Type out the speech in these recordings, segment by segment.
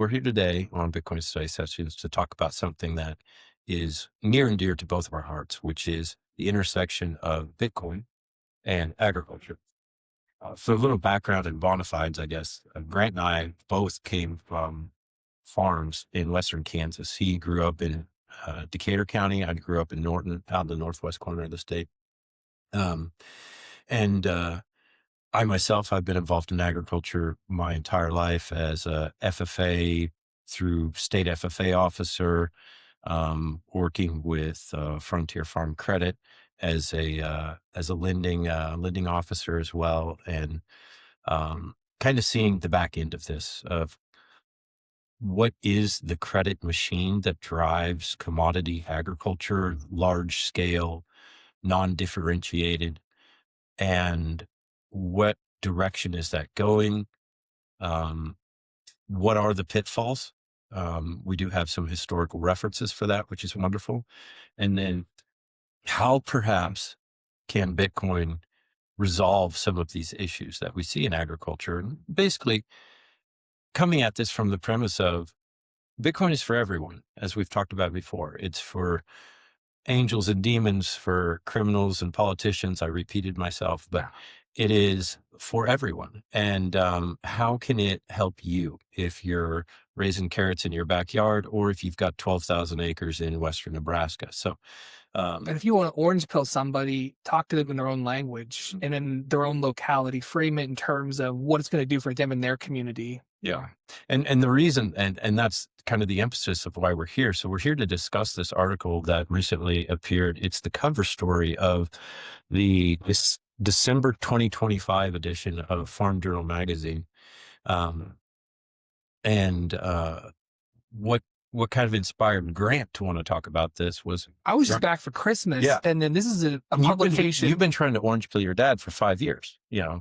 We're here today on Bitcoin Study Sessions to talk about something that is near and dear to both of our hearts, which is the intersection of Bitcoin and agriculture. So a little background and bona fides, I guess. Grant and I both came from farms in Western Kansas. He grew up in Decatur County. I grew up in Norton, out in the northwest corner of the state. Um, and I myself, I've been involved in agriculture my entire life as a FFA through state FFA officer, working with Frontier Farm Credit as a lending officer as well, and kind of seeing the back end of this of what is the credit machine that drives commodity agriculture, large scale, non-differentiated, and what direction is that going? Um, what are the pitfalls? We do have some historical references for that, which is wonderful. And then how perhaps can Bitcoin resolve some of these issues that we see in agriculture? And basically coming at this from the premise of Bitcoin is for everyone, as we've talked about before. It's for angels and demons, for criminals and politicians. I repeated myself, but it is for everyone. And how can it help you if you're raising carrots in your backyard or if you've got 12,000 acres in Western Nebraska? So, And if you want to orange pill somebody, talk to them in their own language and in their own locality, frame it in terms of what it's going to do for them in their community. yeah. And the reason, and that's kind of the emphasis of why we're here. So we're here to discuss this article that recently appeared. It's the cover story of this December 2025 edition of Farm Journal magazine. Um, and what kind of inspired Grant to want to talk about this was I was just back for Christmas, Yeah. and then this is a and publication. You've been trying to orange pill your dad for 5 years, Yeah.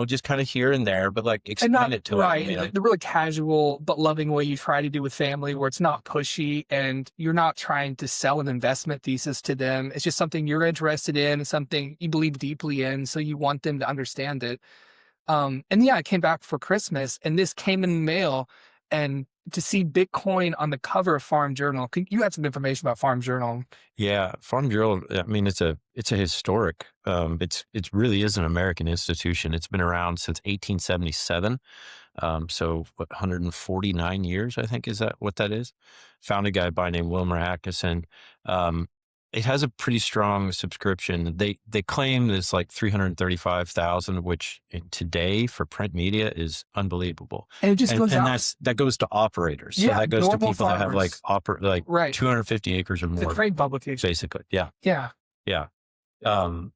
just kind of here and there, but like and explain not it to right, him. the really casual but loving way you try to do with family, where it's not pushy and you're not trying to sell an investment thesis to them. It's just something you're interested in, something you believe deeply in, so you want them to understand it. And yeah, I came back for Christmas and this came in the mail, and to see Bitcoin on the cover of Farm Journal. You had some information about Farm Journal. Yeah, Farm Journal. I mean, it's a historic. It really is an American institution. It's been around since 1877. So what, 149 years, I think, is that what that is? Founded guy by name Wilmer Atkinson. It has a pretty strong subscription. They claim it's like 335,000, which today for print media is unbelievable. And it just goes out. That goes to operators. So Yeah, that goes to normal people that have like farmers. Right. 250 acres or It's a more, trade publication. basically. Yeah. Yeah. Yeah. And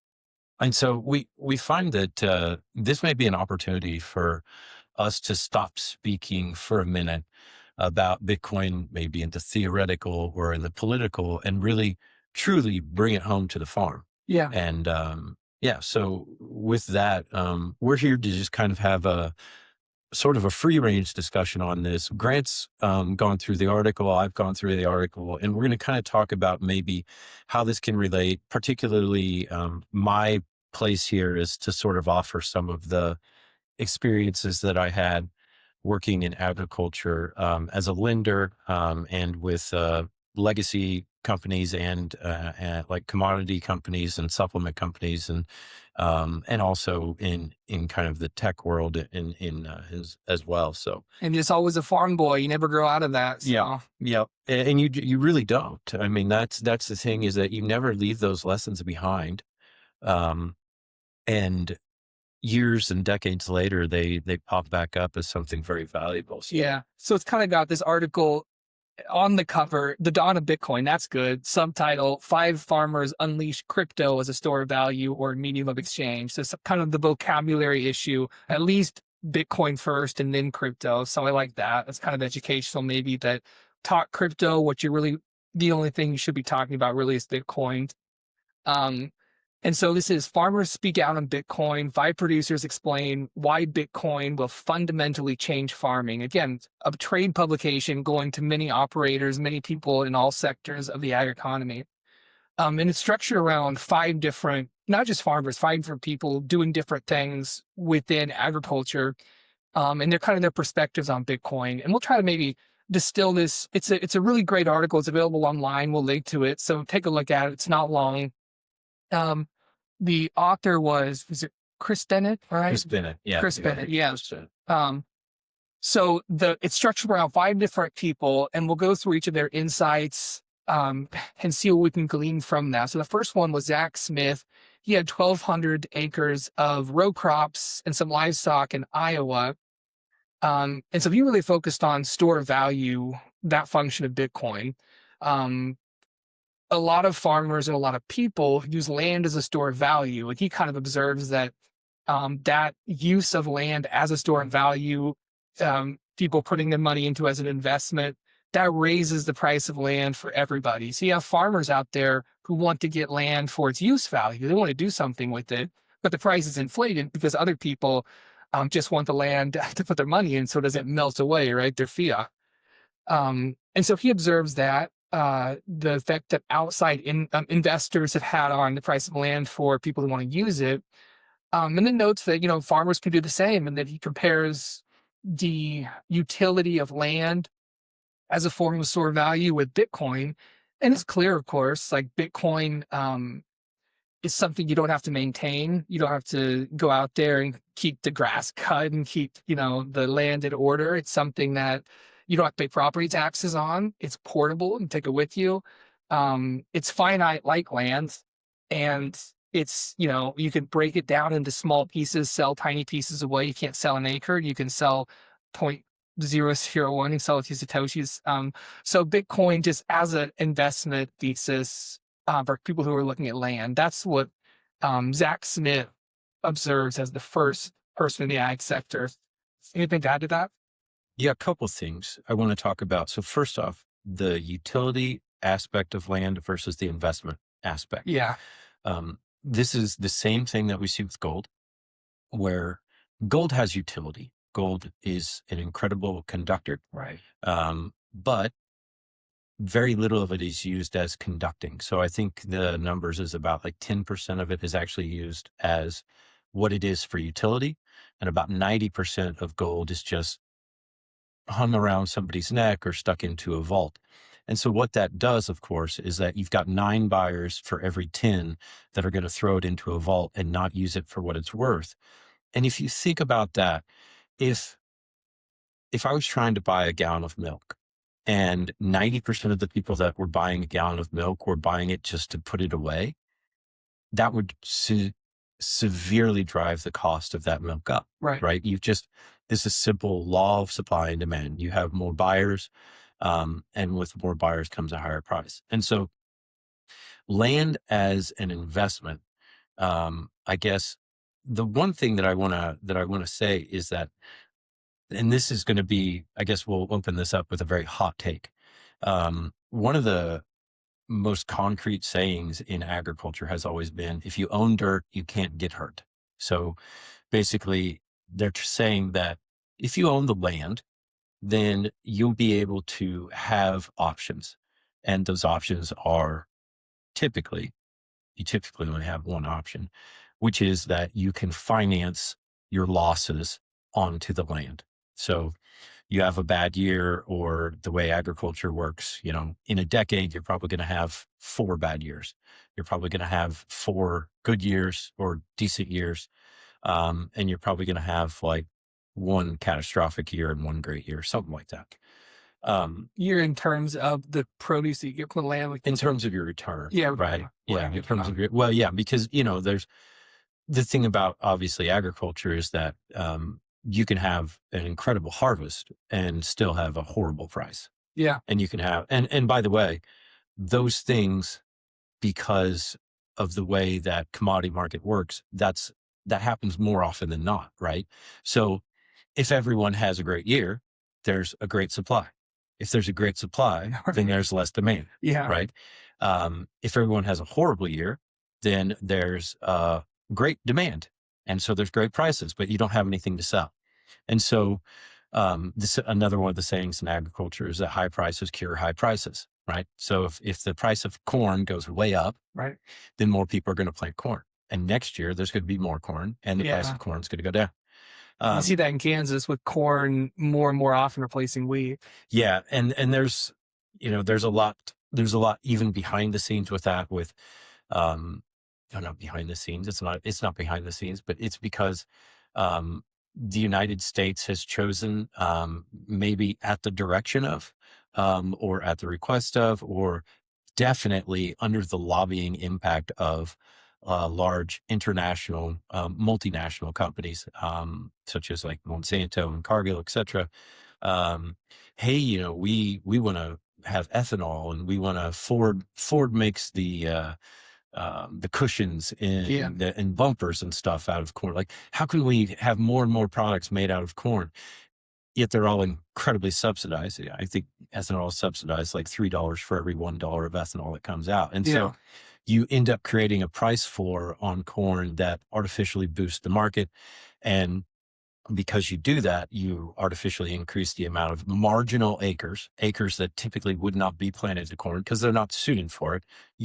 so we find that this may be an opportunity for us to stop speaking for a minute about Bitcoin, maybe in the theoretical or in the political, and really truly bring it home to the farm. Yeah. And so with that, we're here to just kind of have a sort of a free range discussion on this. Grant's gone through the article, I've gone through the article, and we're going to kind of talk about maybe how this can relate. Particularly, my place here is to sort of offer some of the experiences that I had working in agriculture as a lender and with legacy companies and like commodity companies and supplement companies, and also in kind of the tech world as well. So, And just always a farm boy. You never grow out of that. So. yeah, and you really don't. I mean, that's the thing, is that you never leave those lessons behind, and years and decades later, they pop back up as something very valuable. So, Yeah. So it's kind of got this article on the cover, The Dawn of Bitcoin. That's good. Subtitle, 5 Farmers Unleash Crypto as a Store of Value or Medium of Exchange. So it's kind of the vocabulary issue, at least Bitcoin first and then crypto. So I like that. It's kind of educational, maybe, that talk crypto, what you're really, the only thing you should be talking about really is Bitcoin. And so this is Farmers Speak Out on Bitcoin. 5 producers explain why Bitcoin will fundamentally change farming. Again, a trade publication going to many operators, many people in all sectors of the ag economy. And it's structured around 5 different, not just farmers, 5 different people doing different things within agriculture. and they're kind of their perspectives on Bitcoin. And we'll try to maybe distill this. It's a really great article. It's available online. We'll link to it. So take a look at it. It's not long. Um, the author was it Chris Bennett, right? Chris Bennett. Yeah. Chris the Bennett, author, yeah. Chris Bennett. So it's structured around 5 different people, and we'll go through each of their insights and see what we can glean from that. So the first one was Zach Smith. He had 1,200 acres of row crops and some livestock in Iowa. And so he really focused on store value, that function of Bitcoin. Um, a lot of farmers and a lot of people use land as a store of value, and he kind of observes that that use of land as a store of value, people putting their money into as an investment, that raises the price of land for everybody. So you have farmers out there who want to get land for its use value. They want to do something with it, but the price is inflated because other people just want the land to put their money in so it doesn't melt away, right? Their fiat. And so he observes that the effect that outside investors have had on the price of land for people who want to use it. And then notes that, farmers can do the same, and that he compares the utility of land as a form of store value with Bitcoin. And it's clear, of course, like Bitcoin is something you don't have to maintain. You don't have to go out there and keep the grass cut and keep, the land in order. It's something that you don't have to pay property taxes on. It's portable and take it with you. It's finite like land. And it's, you can break it down into small pieces, sell tiny pieces away. You can't sell an acre. You can sell 0.001 and sell a few Satoshis. So Bitcoin just as an investment thesis for people who are looking at land, that's what Zach Smith observes as the first person in the ag sector. Anything to add to that? Yeah, a couple things I want to talk about. So first off, the utility aspect of land versus the investment aspect. Yeah. This is the same thing that we see with gold, where gold has utility. Gold is an incredible conductor, Right. but very little of it is used as conducting. So I think the numbers is about like 10% of it is actually used as what it is for utility. And about 90% of gold is just hung around somebody's neck or stuck into a vault. And so what that does, of course, is that you've got 9 buyers for every 10 that are going to throw it into a vault and not use it for what it's worth. And if you think about that, if I was trying to buy a gallon of milk and 90% of the people that were buying a gallon of milk were buying it just to put it away, that would severely drive the cost of that milk up, Right. right? This is simple law of supply and demand. You have more buyers, and with more buyers comes a higher price. And so land as an investment, I guess the one thing that I want to say is that, and this is going to be, I guess we'll open this up with a very hot take. One of the most concrete sayings in agriculture has always been, if you own dirt, you can't get hurt. So basically they're saying that if you own the land, then you'll be able to have options. And those options are you typically only have one option, which is that you can finance your losses onto the land. So you have a bad year, or the way agriculture works, in a decade, you're probably going to have 4 bad years. You're probably going to have 4 good years or decent years. And you're probably going to have like 1 catastrophic year and 1 great year, something like that. Year in terms of the produce that you get from the land. In terms of your return. Yeah. Right. Yeah. In terms of because, there's the thing about obviously agriculture is that, you can have an incredible harvest and still have a horrible price. Yeah. And you can have, and by the way, those things, because of the way that commodity market works, that happens more often than not. Right. So if everyone has a great year, there's a great supply. If there's a great supply, then there's less demand. Yeah. Right. If everyone has a horrible year, then there's great demand. And so there's great prices, but you don't have anything to sell. And so this another one of the sayings in agriculture is that high prices cure high prices, right? So if the price of corn goes way up, right, then more people are going to plant corn. And next year there's going to be more corn, and the price of corn is going to go down. You see that in Kansas with corn more and more often replacing wheat. Yeah, and there's, there's a lot even behind the scenes with that, with um no, not behind the scenes. It's not behind the scenes, but it's because um the United States has chosen, maybe at the direction of, or at the request of, or definitely under the lobbying impact of large international, multinational companies, such as like Monsanto and Cargill, etc. Um, hey, we want to have ethanol, and we want to Ford makes the cushions Yeah. and bumpers and stuff out of corn. Like, how can we have more and more products made out of corn? Yet they're all incredibly subsidized. I think ethanol is subsidized like $3 for every $1 of ethanol that comes out. And Yeah. so you end up creating a price floor on corn that artificially boosts the market. And because you do that, you artificially increase the amount of marginal acres that typically would not be planted to corn because they're not suited for it.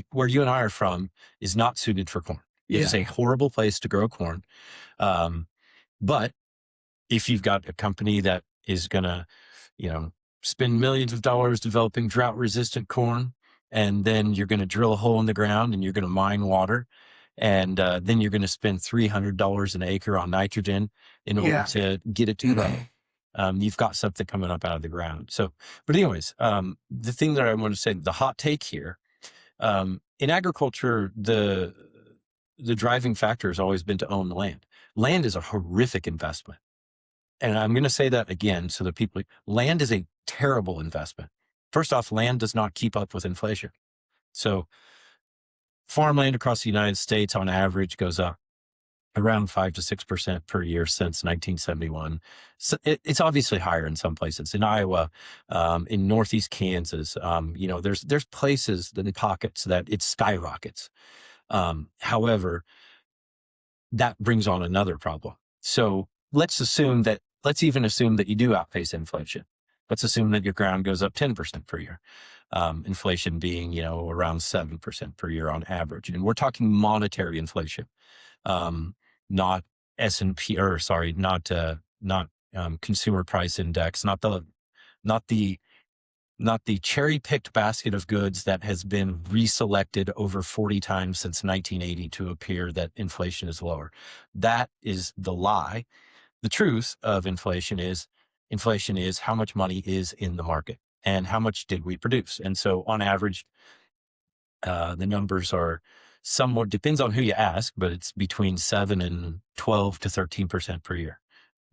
Where you and I are from is not suited for corn. It is Yeah. a horrible place to grow corn. Um, but if you've got a company that is going to, you know, spend millions of dollars developing drought resistant corn, and then you're going to drill a hole in the ground and you're going to mine water, and then you're going to spend $300 an acre on nitrogen in order Yeah. to get it to grow. You've got something coming up out of the ground. So, but anyways, the thing that I want to say, the hot take here, in agriculture, the driving factor has always been to own the land. Land is a horrific investment. And I'm going to say that again so that people, land is a terrible investment. First off, land does not keep up with inflation. So farmland across the United States on average goes up around 5 to 6% per year since 1971. So it's obviously higher in some places. In Iowa, in Northeast Kansas, there's places in pockets that it skyrockets. However, that brings on another problem. So let's even assume that you do outpace inflation. Let's assume that your ground goes up 10% per year. Inflation being, around 7% per year on average. And we're talking monetary inflation, not S&P, or sorry, not consumer price index, not the not the cherry-picked basket of goods that has been reselected over 40 times since 1980 to appear that inflation is lower. That is the lie. The truth of inflation is how much money is in the market and how much did we produce. And so on average, the numbers are somewhat, depends on who you ask, but it's between 7 and 12 to 13% per year.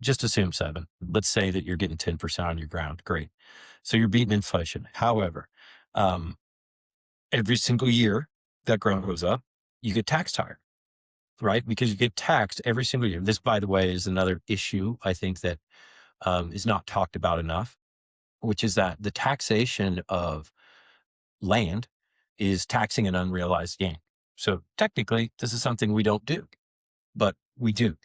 Just assume 7. Let's say that you're getting 10% on your ground. Great. So you're beating inflation. However, every single year that ground goes up, you get taxed higher, right? Because you get taxed every single year. This, by the way, is another issue I think that is not talked about enough, which is that the taxation of land is taxing an unrealized gain. So technically, this is something we don't do, but we do.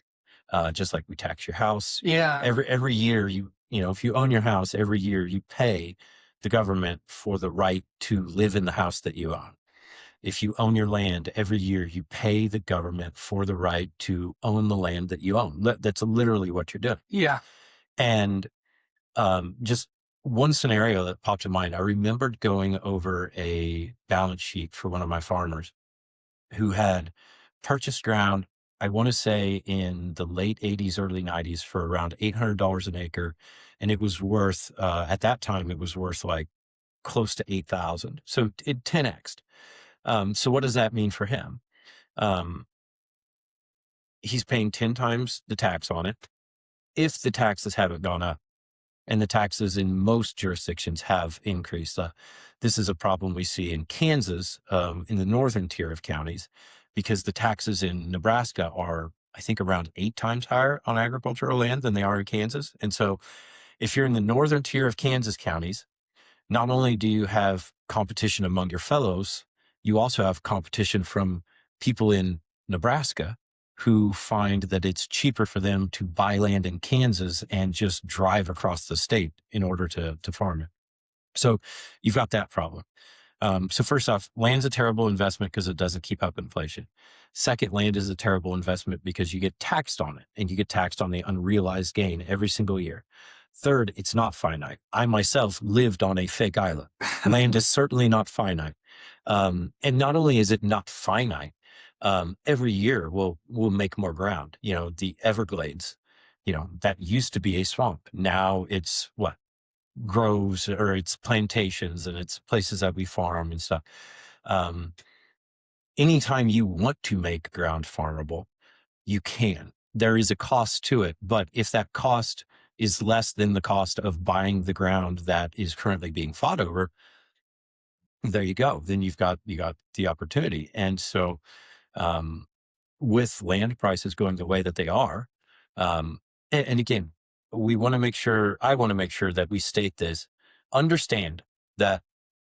Just like we tax your house. Yeah. Every year, if you own your house, every year you pay the government for the right to live in the house that you own. If you own your land, every year you pay the government for the right to own the land that you own. That's literally what you're doing. Yeah. And just one scenario that popped in mind, I remembered going over a balance sheet for one of my farmers who had purchased ground, I want to say in the late 80s, early 90s, for around $800 an acre. And it was worth, at that time, it was worth like close to 8,000. So it 10x'd. So what does that mean for him? Um, he's paying 10 times the tax on it if the taxes haven't gone up. And the taxes in most jurisdictions have increased. This is a problem we see in Kansas, in the northern tier of counties, because the taxes in Nebraska are, I think, around 8 times higher on agricultural land than they are in Kansas. And so if you're in the northern tier of Kansas counties, not only do you have competition among your fellows, you also have competition from people in Nebraska who find that it's cheaper for them to buy land in Kansas and just drive across the state in order to farm it. So you've got that problem. So first off, land's a terrible investment because it doesn't keep up inflation. Second, land is a terrible investment because you get taxed on it and you get taxed on the unrealized gain every single year. Third, it's not finite. I myself lived on a fake island. Land is certainly not finite. And not only is it not finite, every year we'll make more ground. You know, the Everglades, you know, that used to be a swamp. Now it's what? Groves, or it's plantations, and it's places that we farm and stuff. Um, Anytime you want to make ground farmable, you can. There is a cost to it, but if that cost is less than the cost of buying the ground that is currently being fought over, there you go. Then you got the opportunity. And so um, with land prices going the way that they are, um, and again, we want to make sure, I want to make sure that we state this. Understand that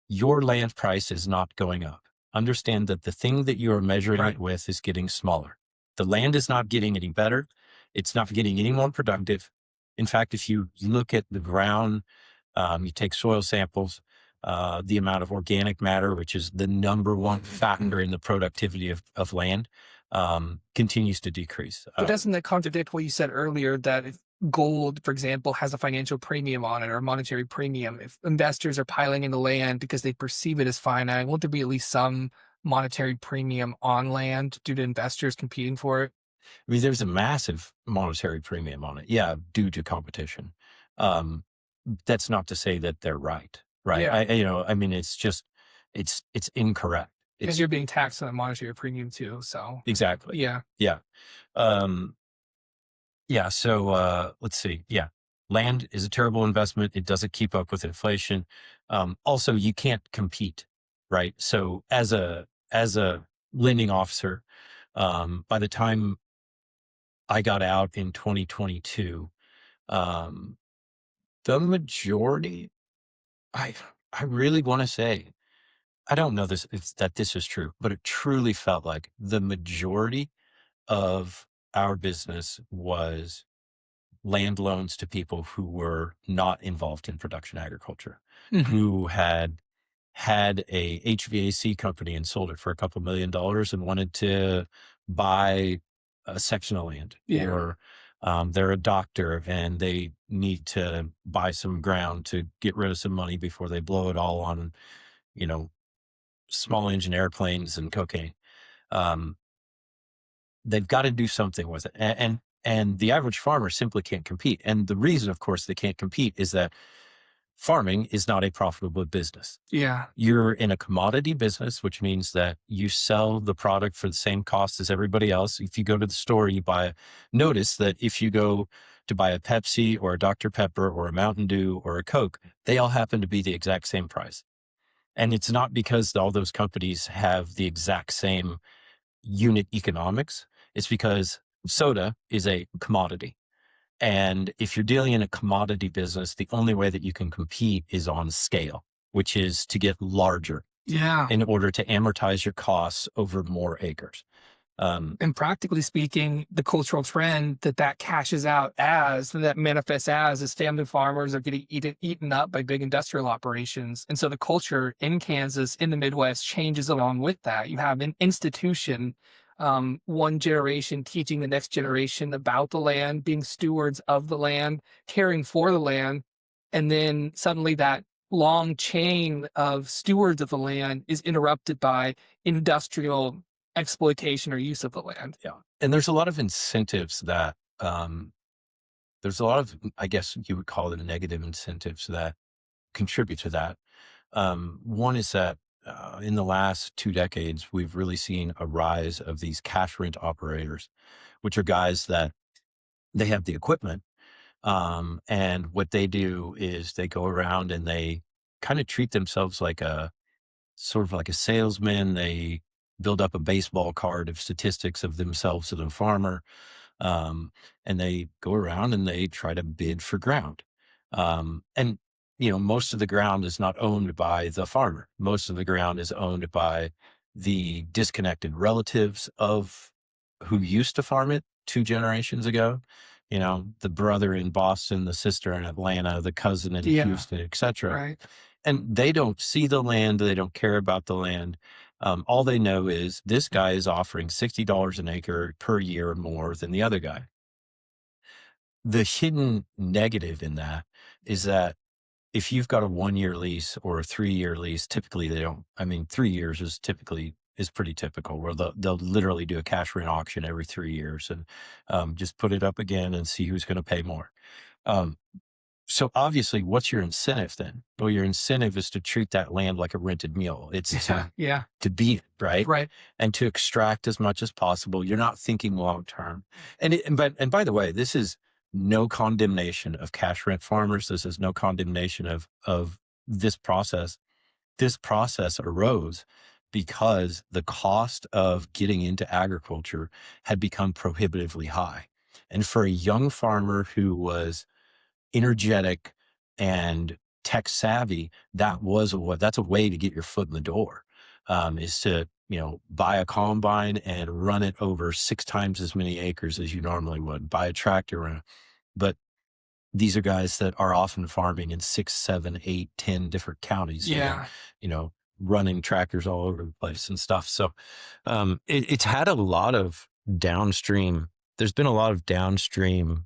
your land price is not going up. Understand that the thing that you are measuring Right. it with is getting smaller. The land is not getting any better. It's not getting any more productive. In fact, if you look at the ground, you take soil samples, the amount of organic matter, which is the number one factor in the productivity of land, continues to decrease. But doesn't that contradict what you said earlier that if gold, for example, has a financial premium on it or a monetary premium, if investors are piling into land because they perceive it as finite, won't there be at least some monetary premium on land due to investors competing for it? I mean, there's a massive monetary premium on it. Yeah, due to competition. Um, that's not to say that they're right. Right. Yeah, I mean, it's just, it's incorrect. because It's you're being taxed on a monetary premium too. So exactly. yeah, Yeah. Um, yeah. So, let's see. Yeah. Land is a terrible investment. It doesn't keep up with inflation. Also, you can't compete. Right. So as a lending officer, by the time I got out in 2022, um, the majority, I, I really want to say, I don't know this, if that this is true, but it truly felt like the majority of our business was land loans to people who were not involved in production agriculture, Mhm. who had a HVAC company and sold it for a couple $1 million and wanted to buy a section of land, Yeah, or they're a doctor and they need to buy some ground to get rid of some money before they blow it all on, you know, small engine airplanes and cocaine. Um, they've got to do something with it. And the average farmer simply can't compete. And the reason, of course, they can't compete is that farming is not a profitable business. yeah, You're in a commodity business, which means that you sell the product for the same cost as everybody else. If you go to the store, notice that if you go to buy a Pepsi or a Dr. Pepper or a Mountain Dew or a Coke, they all happen to be the exact same price. And it's not because all those companies have the exact same unit economics. It's because soda is a commodity. And if you're dealing in a commodity business, the only way that you can compete is on scale, which is to get larger yeah. in order to amortize your costs over more acres. And practically speaking, the cultural trend that cashes out as, that manifests as, is family farmers are getting eaten up by big industrial operations. And so the culture in Kansas, in the Midwest, changes along with that. You have an institution, one generation teaching the next generation about the land, being stewards of the land, caring for the land. And then suddenly that long chain of stewards of the land is interrupted by industrial exploitation or use of the land. yeah. And there's a lot of incentives that, there's a lot of, I guess you would call it negative incentives that contribute to that. One is that in the last 2 decades, we've really seen a rise of these cash rent operators, which are guys that they have the equipment. And what they do is they go around and they kind of treat themselves like a sort of like a salesman. They build up a baseball card of statistics of themselves as a farmer. Um, and they go around and they try to bid for ground. And, you know, most of the ground is not owned by the farmer. Most of the ground is owned by the disconnected relatives of who used to farm it 2 generations ago. You know, the brother in Boston, the sister in Atlanta, the cousin in Yeah, Houston, etc. right. and they don't see the land. They don't care about the land. All they know is this guy is offering $60 an acre per year more than the other guy. The hidden negative in that is that if you've got a 1-year lease or a 3-year lease, typically they don't, I mean, 3 years is pretty typical, where they'll literally do a cash rent auction every 3 years and just put it up again and see who's going to pay more. Um, so obviously, what's your incentive then? Well, your incentive is to treat that land like a rented mule. It's Yeah. Yeah. to beat it, right? Right. And to extract as much as possible. You're not thinking long term. And by the way, this is no condemnation of cash rent farmers. This is no condemnation of this process. This process arose because the cost of getting into agriculture had become prohibitively high. And for a young farmer who was energetic and tech savvy, that's a way to get your foot in the door, is to, buy a combine and run it over 6 times as many acres as you normally would, buy a tractor. But these are guys that are often farming in 6, 7, 8, 10 different counties, Yeah. you know, running tractors all over the place and stuff. So, it's had a lot of downstream, there's been a lot of downstream,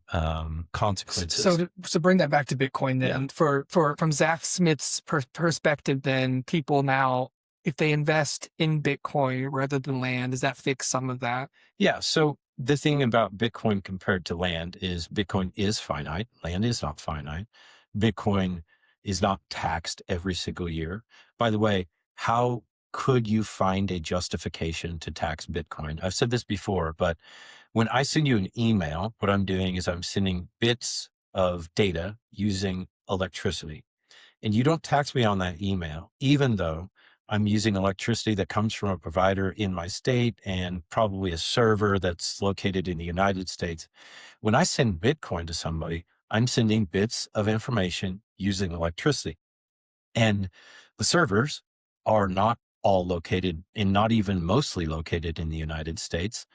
consequences. So bring that back to Bitcoin Yeah. then. For from Zach Smith's perspective, then people now, if they invest in Bitcoin rather than land, does that fix some of that? Yeah. So the thing about Bitcoin compared to land is Bitcoin is finite. Land is not finite. Bitcoin is not taxed every single year. By the way, how could you find a justification to tax Bitcoin? I've said this before, but when I send you an email, what I'm doing is I'm sending bits of data using electricity. And you don't tax me on that email, even though I'm using electricity that comes from a provider in my state and probably a server that's located in the United States. When I send Bitcoin to somebody, I'm sending bits of information using electricity. And the servers are not all located and not even mostly located in the United States.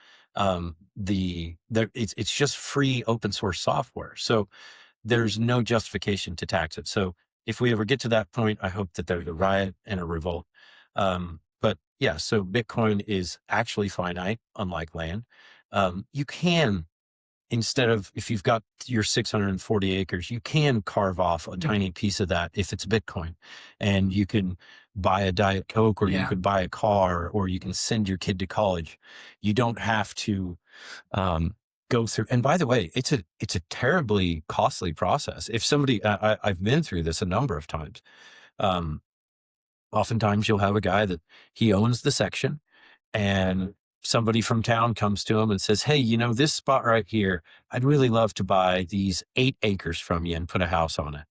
It's just free open source software. So there's no justification to tax it. So if we ever get to that point, I hope that there's a riot and a revolt. But yeah, so Bitcoin is actually finite, unlike land. You can, instead of, if you've got your 640 acres, you can carve off a tiny piece of that if it's Bitcoin, and you can buy a Diet Coke, or you Yeah. could buy a car, or you can send your kid to college. You don't have to go through. And by the way, it's a terribly costly process. If somebody, I've been through this a number of times. Oftentimes you'll have a guy that he owns the section, and somebody from town comes to him and says, "Hey, this spot right here, I'd really love to buy these 8 acres from you and put a house on it."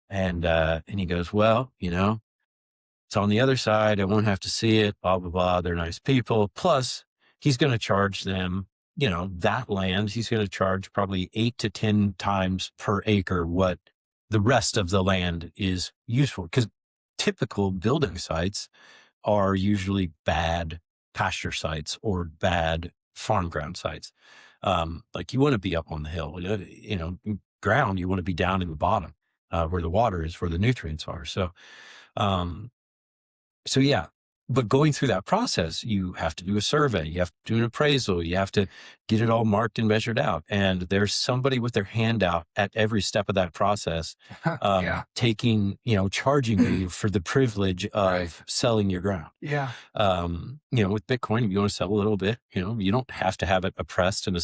And he goes, "Well, it's on the other side. I won't have to see it, blah, blah, blah. They're nice people." Plus, he's going to charge them, that land, he's going to charge probably 8 to 10 times per acre what the rest of the land is used for. Because typical building sites are usually bad pasture sites or bad farm ground sites. Like, you want to be up on the hill, ground, you want to be down in the bottom, where the water is, where the nutrients are. Um, so yeah, but going through that process, you have to do a survey, you have to do an appraisal, you have to get it all marked and measured out. And there's somebody with their hand out at every step of that process, Yeah. charging you for the privilege of Right. selling your ground. Yeah. With Bitcoin, if you want to sell a little bit, you don't have to have it appraised and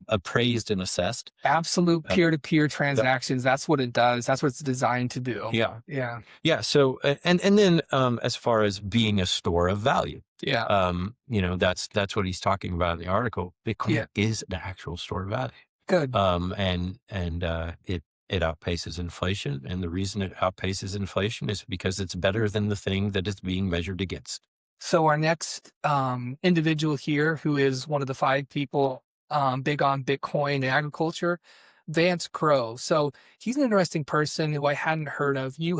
appraised and assessed. Absolute peer-to-peer transactions. That's what it does. That's what it's designed to do. Yeah. Yeah. Yeah. So, and then, as far as being a store of value, Yeah. that's what he's talking about in the article. Bitcoin Yeah. is an actual store of value. Good. It outpaces inflation. And the reason it outpaces inflation is because it's better than the thing that it's being measured against. So our next individual here, who is one of the 5 people big on Bitcoin and agriculture, Vance Crow. So he's an interesting person who I hadn't heard of. He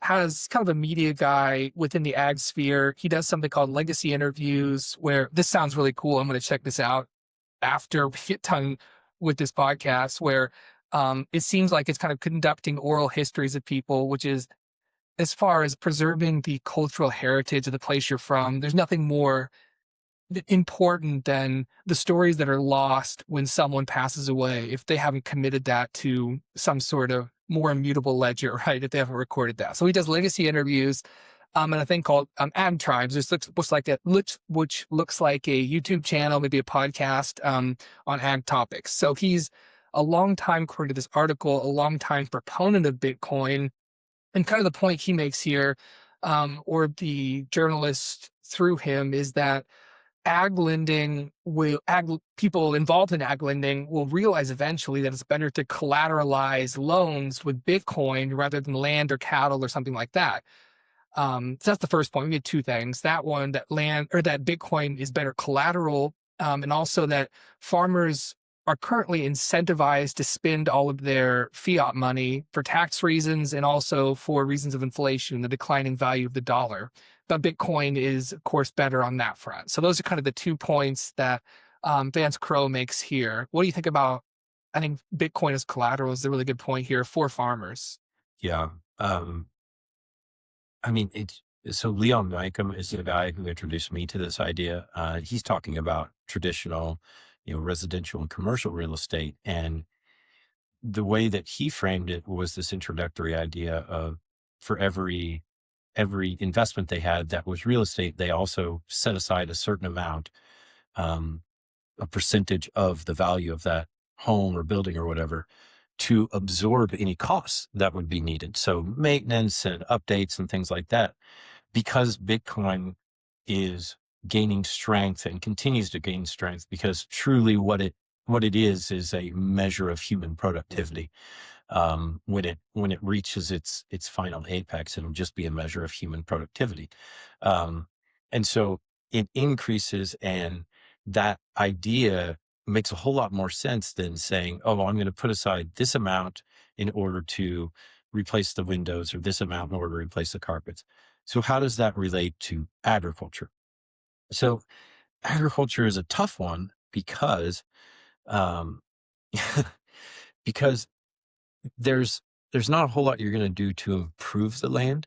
has kind of a media guy within the ag sphere. He does something called legacy interviews, where this sounds really cool. I'm going to check this out after we get done with this podcast, where It seems like it's kind of conducting oral histories of people, which is as far as preserving the cultural heritage of the place you're from. There's nothing more important than the stories that are lost when someone passes away if they haven't committed that to some sort of more immutable ledger, right? If they haven't recorded that. So he does legacy interviews, and a thing called Ag Tribes, which looks like a YouTube channel, maybe a podcast on ag topics. So he's a long time, according to this article, a long time proponent of Bitcoin. And kind of the point he makes here, or the journalist through him, is that people involved in ag lending will realize eventually that it's better to collateralize loans with Bitcoin rather than land or cattle or something like that. So that's the first point. We get two things. That one, that land or that Bitcoin is better collateral, and also that farmers are currently incentivized to spend all of their fiat money for tax reasons and also for reasons of inflation, the declining value of the dollar. But Bitcoin is, of course, better on that front. So those are kind of the 2 points that Vance Crowe makes here. What do you think about? I think Bitcoin as collateral is a really good point here for farmers. Yeah. I mean, so Leon Nycum is the guy who introduced me to this idea. He's talking about traditional, residential and commercial real estate. And the way that he framed it was this introductory idea of, for every investment they had that was real estate, they also set aside a certain amount, a percentage of the value of that home or building or whatever, to absorb any costs that would be needed. So maintenance and updates and things like that. Because Bitcoin is gaining strength and continues to gain strength, because truly what it is a measure of human productivity. When it reaches its final apex, it'll just be a measure of human productivity. And so it increases, and that idea makes a whole lot more sense than saying, oh, well, I'm going to put aside this amount in order to replace the windows, or this amount in order to replace the carpets. So how does that relate to agriculture? So agriculture is a tough one because, um, because there's not a whole lot you're going to do to improve the land,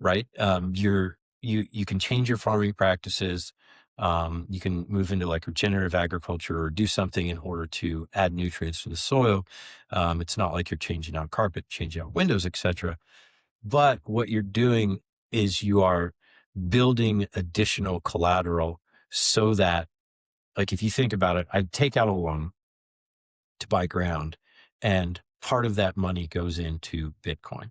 right? You can change your farming practices. You can move into like regenerative agriculture or do something in order to add nutrients to the soil. It's not like you're changing out carpet, changing out windows, etc. But what you're doing is you are building additional collateral so that, like, if you think about it, I'd take out a loan to buy ground, and part of that money goes into Bitcoin.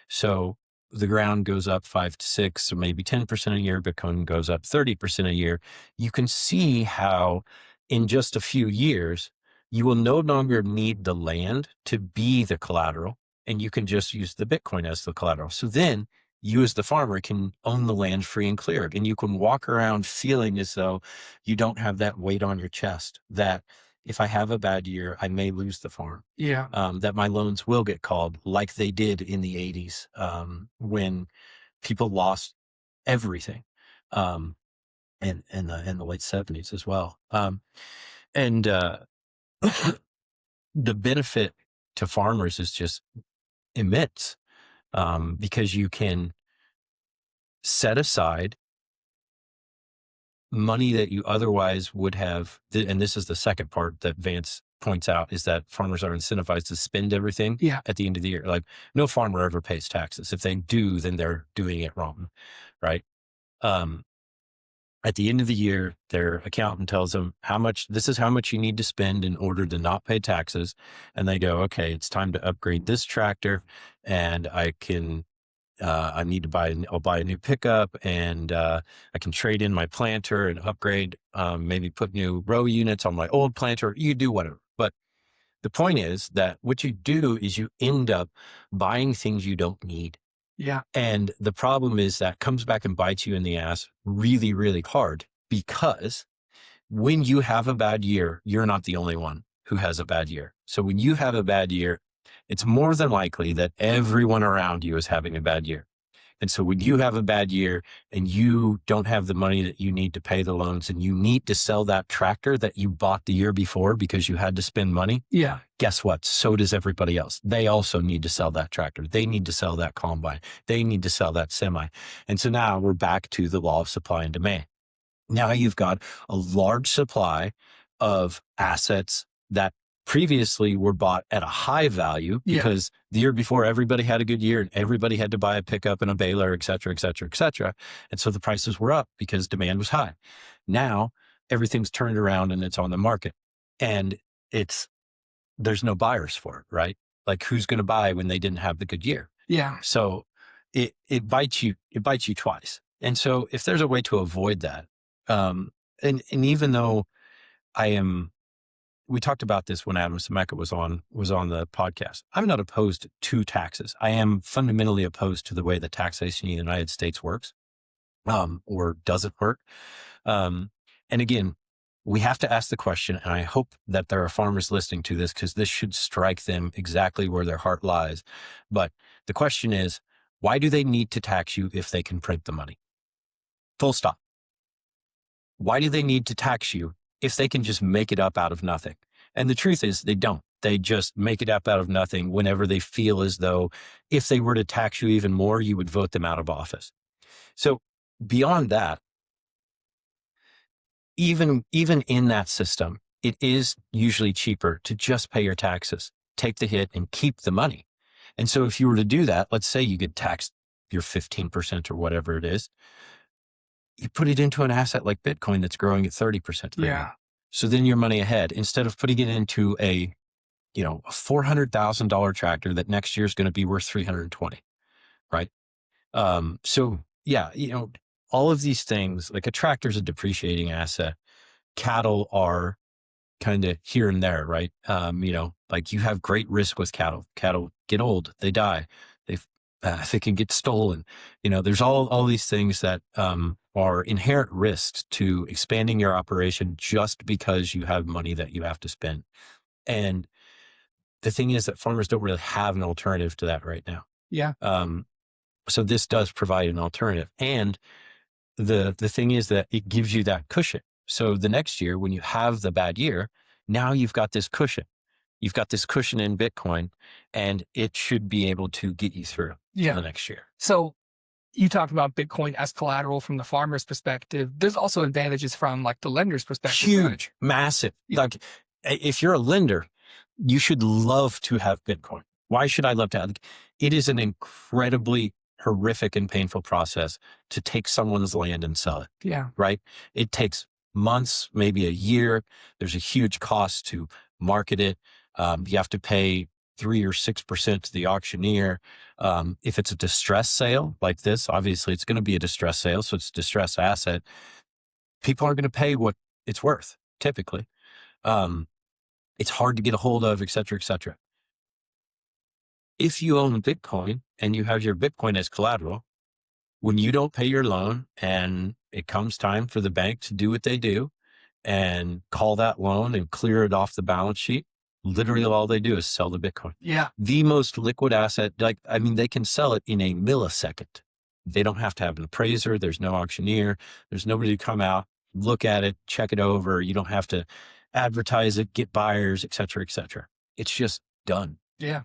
So the ground goes up 5 to 6 or maybe 10% a year. Bitcoin goes up 30% a year. You can see how in just a few years, you will no longer need the land to be the collateral, and you can just use the Bitcoin as the collateral. So then you as the farmer can own the land free and clear, and you can walk around feeling as though you don't have that weight on your chest, that if I have a bad year, I may lose the farm. Yeah. That my loans will get called like they did in the 80s, when people lost everything, and in the late 70s as well. And the benefit to farmers is just immense, because you can set aside money that you otherwise would have. And this is the second part that Vance points out, is that farmers are incentivized to spend everything Yeah. at the end of the year. Like, no farmer ever pays taxes. If they do, then they're doing it wrong, right? At the end of the year, their accountant tells them this is how much you need to spend in order to not pay taxes. And they go, okay, it's time to upgrade this tractor, and I need to I'll buy a new pickup, and I can trade in my planter and upgrade, maybe put new row units on my old planter. You do whatever. But the point is that what you do is you end up buying things you don't need. Yeah. And the problem is that comes back and bites you in the ass really, really hard, because when you have a bad year, you're not the only one who has a bad year. So when you have a bad year, it's more than likely that everyone around you is having a bad year. And so when you have a bad year and you don't have the money that you need to pay the loans and you need to sell that tractor that you bought the year before because you had to spend money, Yeah. guess what? So does everybody else. They also need to sell that tractor. They need to sell that combine. They need to sell that semi. And so now we're back to the law of supply and demand. Now you've got a large supply of assets that previously were bought at a high value because the year before everybody had a good year and everybody had to buy a pickup and a baler, et cetera, et cetera, et cetera. And so the prices were up because demand was high. Now everything's turned around and it's on the market and there's no buyers for it, right? Like who's going to buy when they didn't have the good year? Yeah. So it bites you twice. And so if there's a way to avoid that, and even though we talked about this when Adam Semeka was on the podcast. I'm not opposed to taxes. I am fundamentally opposed to the way that taxation in the United States works, or doesn't work. And again, we have to ask the question, and I hope that there are farmers listening to this because this should strike them exactly where their heart lies. But the question is, why do they need to tax you if they can print the money? Full stop. Why do they need to tax you if they can just make it up out of nothing? And the truth is they don't. They just make it up out of nothing whenever they feel as though if they were to tax you even more, you would vote them out of office. So beyond that, even in that system, it is usually cheaper to just pay your taxes, take the hit and keep the money. And so if you were to do that, let's say you get taxed your 15% or whatever it is, you put it into an asset like Bitcoin that's growing at 30% per year. So then your money ahead, instead of putting it into a $400,000 tractor that next year is going to be worth 320, right? So yeah, all of these things, like a tractor is a depreciating asset. Cattle are kind of here and there, right? Like you have great risk with cattle. Cattle get old, they die, they can get stolen. There's all these things that are inherent risks to expanding your operation just because you have money that you have to spend. And the thing is that farmers don't really have an alternative to that right now. Yeah. So this does provide an alternative. And the thing is that it gives you that cushion. So the next year, when you have the bad year, now you've got this cushion. You've got this cushion in Bitcoin, and it should be able to get you through the next year. So you talked about Bitcoin as collateral from the farmer's perspective. There's also advantages from like the lender's perspective. Huge, right? massive. Like if you're a lender, you should love to have Bitcoin. Why should I love to have? It is an incredibly horrific and painful process to take someone's land and sell it. Yeah. Right. It takes months, maybe a year. There's a huge cost to market it. You have to pay 3 or 6% to the auctioneer. If it's a distressed sale like this, obviously it's going to be a distressed sale. So it's a distressed asset. People are going to pay what it's worth, typically. It's hard to get a hold of, et cetera, et cetera. If you own Bitcoin and you have your Bitcoin as collateral, when you don't pay your loan and it comes time for the bank to do what they do and call that loan and clear it off the balance sheet, literally all they do is sell the Bitcoin. Yeah. The most liquid asset, they can sell it in a millisecond. They don't have to have an appraiser. There's no auctioneer. There's nobody to come out, look at it, check it over. You don't have to advertise it, get buyers, et cetera, et cetera. It's just done. Yeah.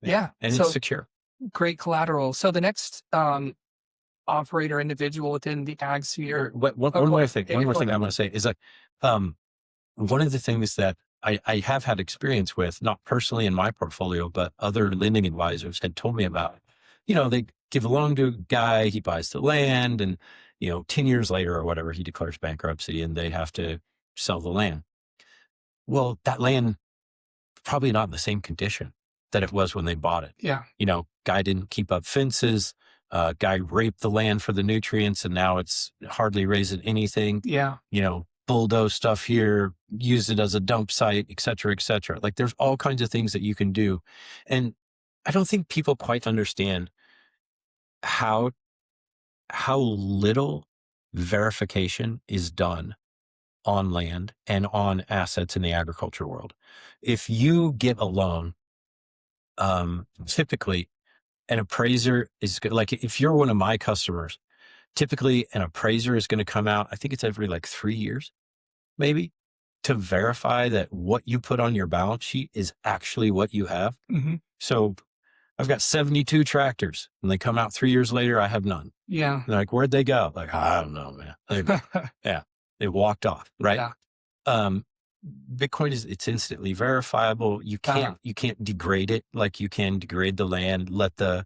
Yeah. And so it's secure. Great collateral. So the next operator individual within the ag sphere. One more thing I want to say is like, one of the things that I have had experience with, not personally in my portfolio, but other lending advisors had told me about, they give a loan to a guy, he buys the land, and, 10 years later or whatever, he declares bankruptcy and they have to sell the land. Well, that land probably not in the same condition that it was when they bought it. Yeah. Guy didn't keep up fences, guy raped the land for the nutrients and now it's hardly raising anything. Yeah. Bulldoze stuff here, use it as a dump site, et cetera, et cetera. Like there's all kinds of things that you can do. And I don't think people quite understand how little verification is done on land and on assets in the agriculture world. If you get a loan, typically an appraiser is like, if you're one of my customers, typically an appraiser is going to come out, I think it's every like 3 years, maybe, to verify that what you put on your balance sheet is actually what you have. Hmm. So I've got 72 tractors and they come out 3 years later. I have none. Yeah. They're like, where'd they go? Like, I don't know, man. Yeah, they walked off. Right. Yeah. Um, Bitcoin it's instantly verifiable. Uh-huh. You can't degrade it like you can degrade the land, let the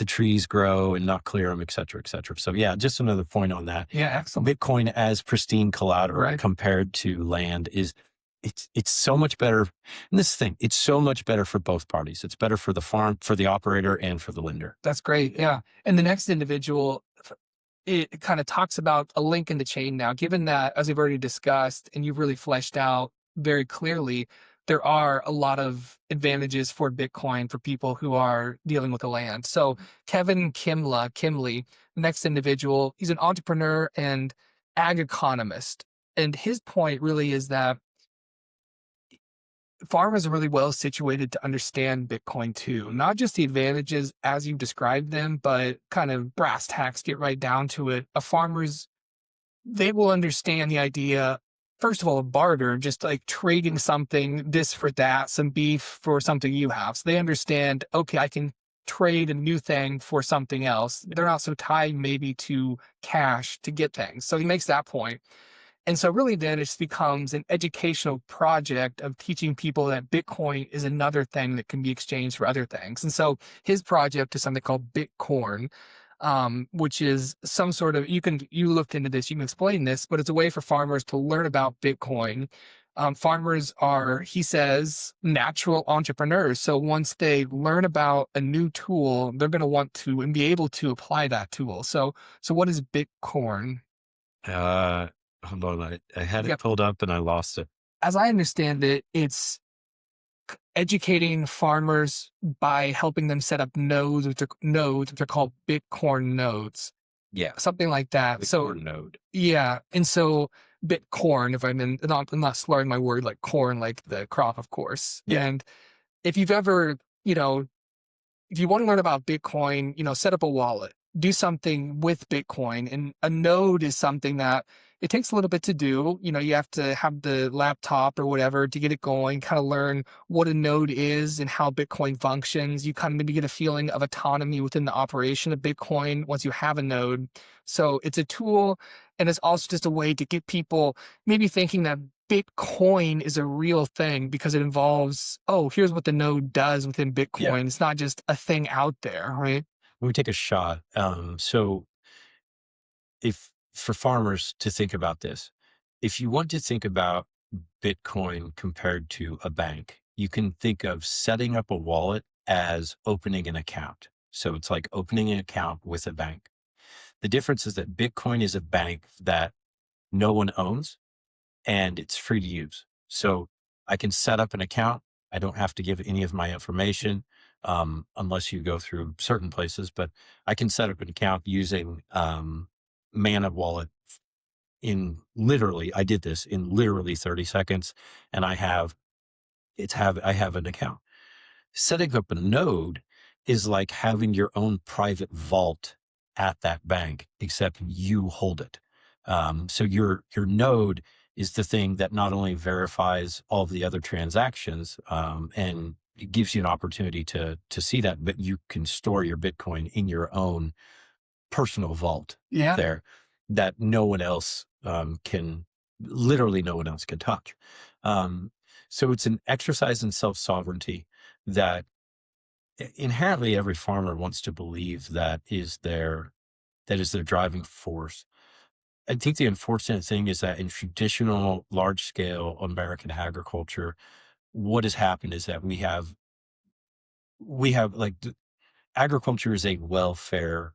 trees grow and not clear them, et cetera, et cetera. So yeah, just another point on that. Yeah. Excellent. Bitcoin as pristine collateral Right. compared to land is it's so much better. And this thing, it's so much better for both parties. It's better for the farm, for the operator, and for the lender. That's great. Yeah. And the next individual, it kind of talks about a link in the chain now, given that, as we've already discussed, and you've really fleshed out very clearly, there are a lot of advantages for Bitcoin for people who are dealing with the land. So Kevin Kimley, the next individual, he's an entrepreneur and ag economist. And his point really is that farmers are really well situated to understand Bitcoin too. Not just the advantages as you described them, but kind of brass tacks, get right down to it. A farmer's, they will understand the idea, first of all, of barter, just like trading something, this for that, some beef for something you have. So they understand, okay, I can trade a new thing for something else. They're not so tied maybe to cash to get things. So he makes that point. And so really then it just becomes an educational project of teaching people that Bitcoin is another thing that can be exchanged for other things. And so his project is something called Bitcorn, which is some sort of, you looked into this, you can explain this, but it's a way for farmers to learn about Bitcoin. Farmers are, he says, natural entrepreneurs. So once they learn about a new tool, they're going to want to and be able to apply that tool. So what is Bitcorn? Uh, Hold on. I had it Yep. pulled up and I lost it. As I understand it, it's educating farmers by helping them set up nodes, which are called Bitcoin nodes, Yeah. something like that. The So core node. yeah, and so Bitcorn, if I'm not slurring my word, like corn, like the crop, of course. Yeah. And if you've ever, if you want to learn about Bitcoin, set up a wallet, do something with Bitcoin. And a node is something that it takes a little bit to do. You have to have the laptop or whatever to get it going, kind of learn what a node is and how Bitcoin functions. You kind of maybe get a feeling of autonomy within the operation of Bitcoin once you have a node. So it's a tool, and it's also just a way to get people maybe thinking that Bitcoin is a real thing because it involves, oh, here's what the node does within Bitcoin. Yeah. It's not just a thing out there, right? Let me take a shot. So if for farmers to think about this, if you want to think about Bitcoin compared to a bank, you can think of setting up a wallet as opening an account. So it's like opening an account with a bank. The difference is that Bitcoin is a bank that no one owns and it's free to use. So I can set up an account. I don't have to give any of my information unless you go through certain places, but I can set up an account using Mana Wallet I did this in literally 30 seconds and I have an account. Setting up a node is like having your own private vault at that bank, except you hold it. So your node is the thing that not only verifies all of the other transactions, and it gives you an opportunity to see that, but you can store your Bitcoin in your own personal vault Yeah. there that no one else literally no one else can touch. So it's an exercise in self-sovereignty that inherently every farmer wants to believe that is their driving force. I think the unfortunate thing is that in traditional large scale American agriculture, what has happened is that we have like agriculture is a welfare,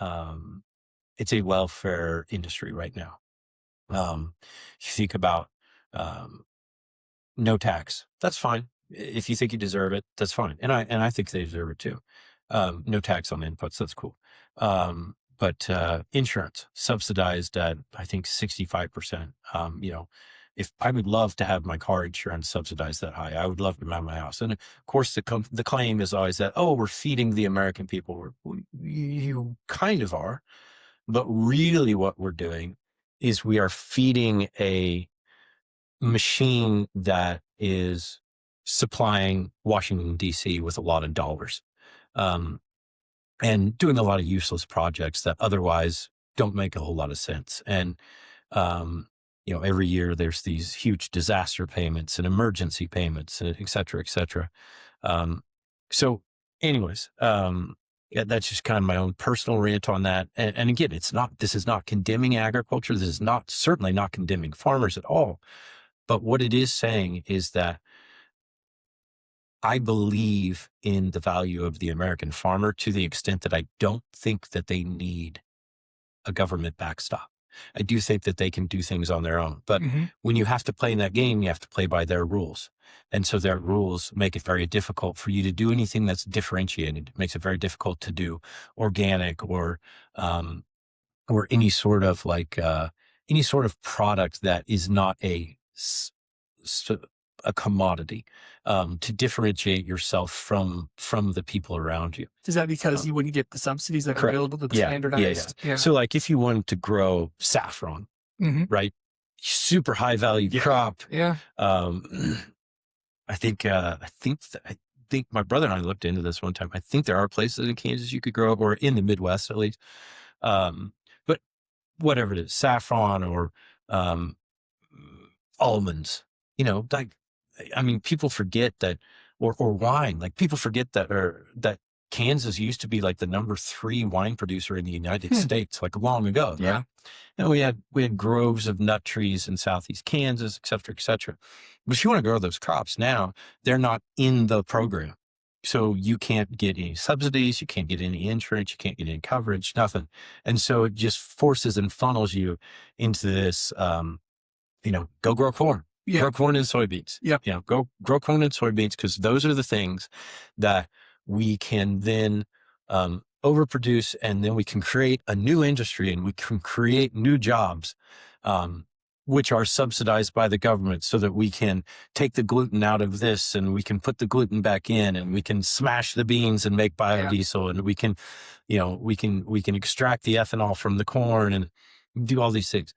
um, it's a welfare industry right now. You think about, um, no tax. That's fine. If you think you deserve it, that's fine. And I think they deserve it too. No tax on inputs. That's cool. But insurance subsidized at, I think 65%. if I would love to have my car insurance subsidized that high, I would love to have my house. And of course, the claim is always that, oh, we're feeding the American people. You kind of are, but really what we're doing is we are feeding a machine that is supplying Washington, D.C. with a lot of dollars. Um, and doing a lot of useless projects that otherwise don't make a whole lot of sense. And, um, every year there's these huge disaster payments and emergency payments, and et cetera, et cetera. Um, so anyways, yeah, that's just kind of my own personal rant on that. And again, this is not condemning agriculture. This is certainly not condemning farmers at all. But what it is saying is that I believe in the value of the American farmer to the extent that I don't think that they need a government backstop. I do think that they can do things on their own. But Hmm. when you have to play in that game, you have to play by their rules. And so their rules make it very difficult for you to do anything that's differentiated. It makes it very difficult to do organic um, or any sort of product that is not s- a commodity, to differentiate yourself from the people around you. Is that because Um, you wouldn't get the subsidies that are Correct. available to the Yeah, yeah, yeah. standardized? Yeah. So like if you wanted to grow saffron, Hmm. right? Super high value crop. Yeah. Um, I think my brother and I looked into this one time. I think there are places in Kansas you could grow, or in the Midwest at least. Um, but whatever it is, saffron or um, almonds, like, I mean, people forget that, or wine, like people forget that Kansas used to be like the number 3 wine producer in the United Hmm. States, like long ago, Yeah. right? And we had groves of nut trees in Southeast Kansas, et cetera, et cetera. But if you want to grow those crops now, they're not in the program. So you can't get any subsidies, you can't get any insurance, you can't get any coverage, nothing. And so it just forces and funnels you into this, go grow corn, Yeah. grow corn and soybeans. Yep. Go grow corn and soybeans, because those are the things that we can then overproduce, and then we can create a new industry and we can create new jobs, um, which are subsidized by the government, so that we can take the gluten out of this and we can put the gluten back in, and we can smash the beans and make biodiesel, and we can, we can extract the ethanol from the corn and do all these things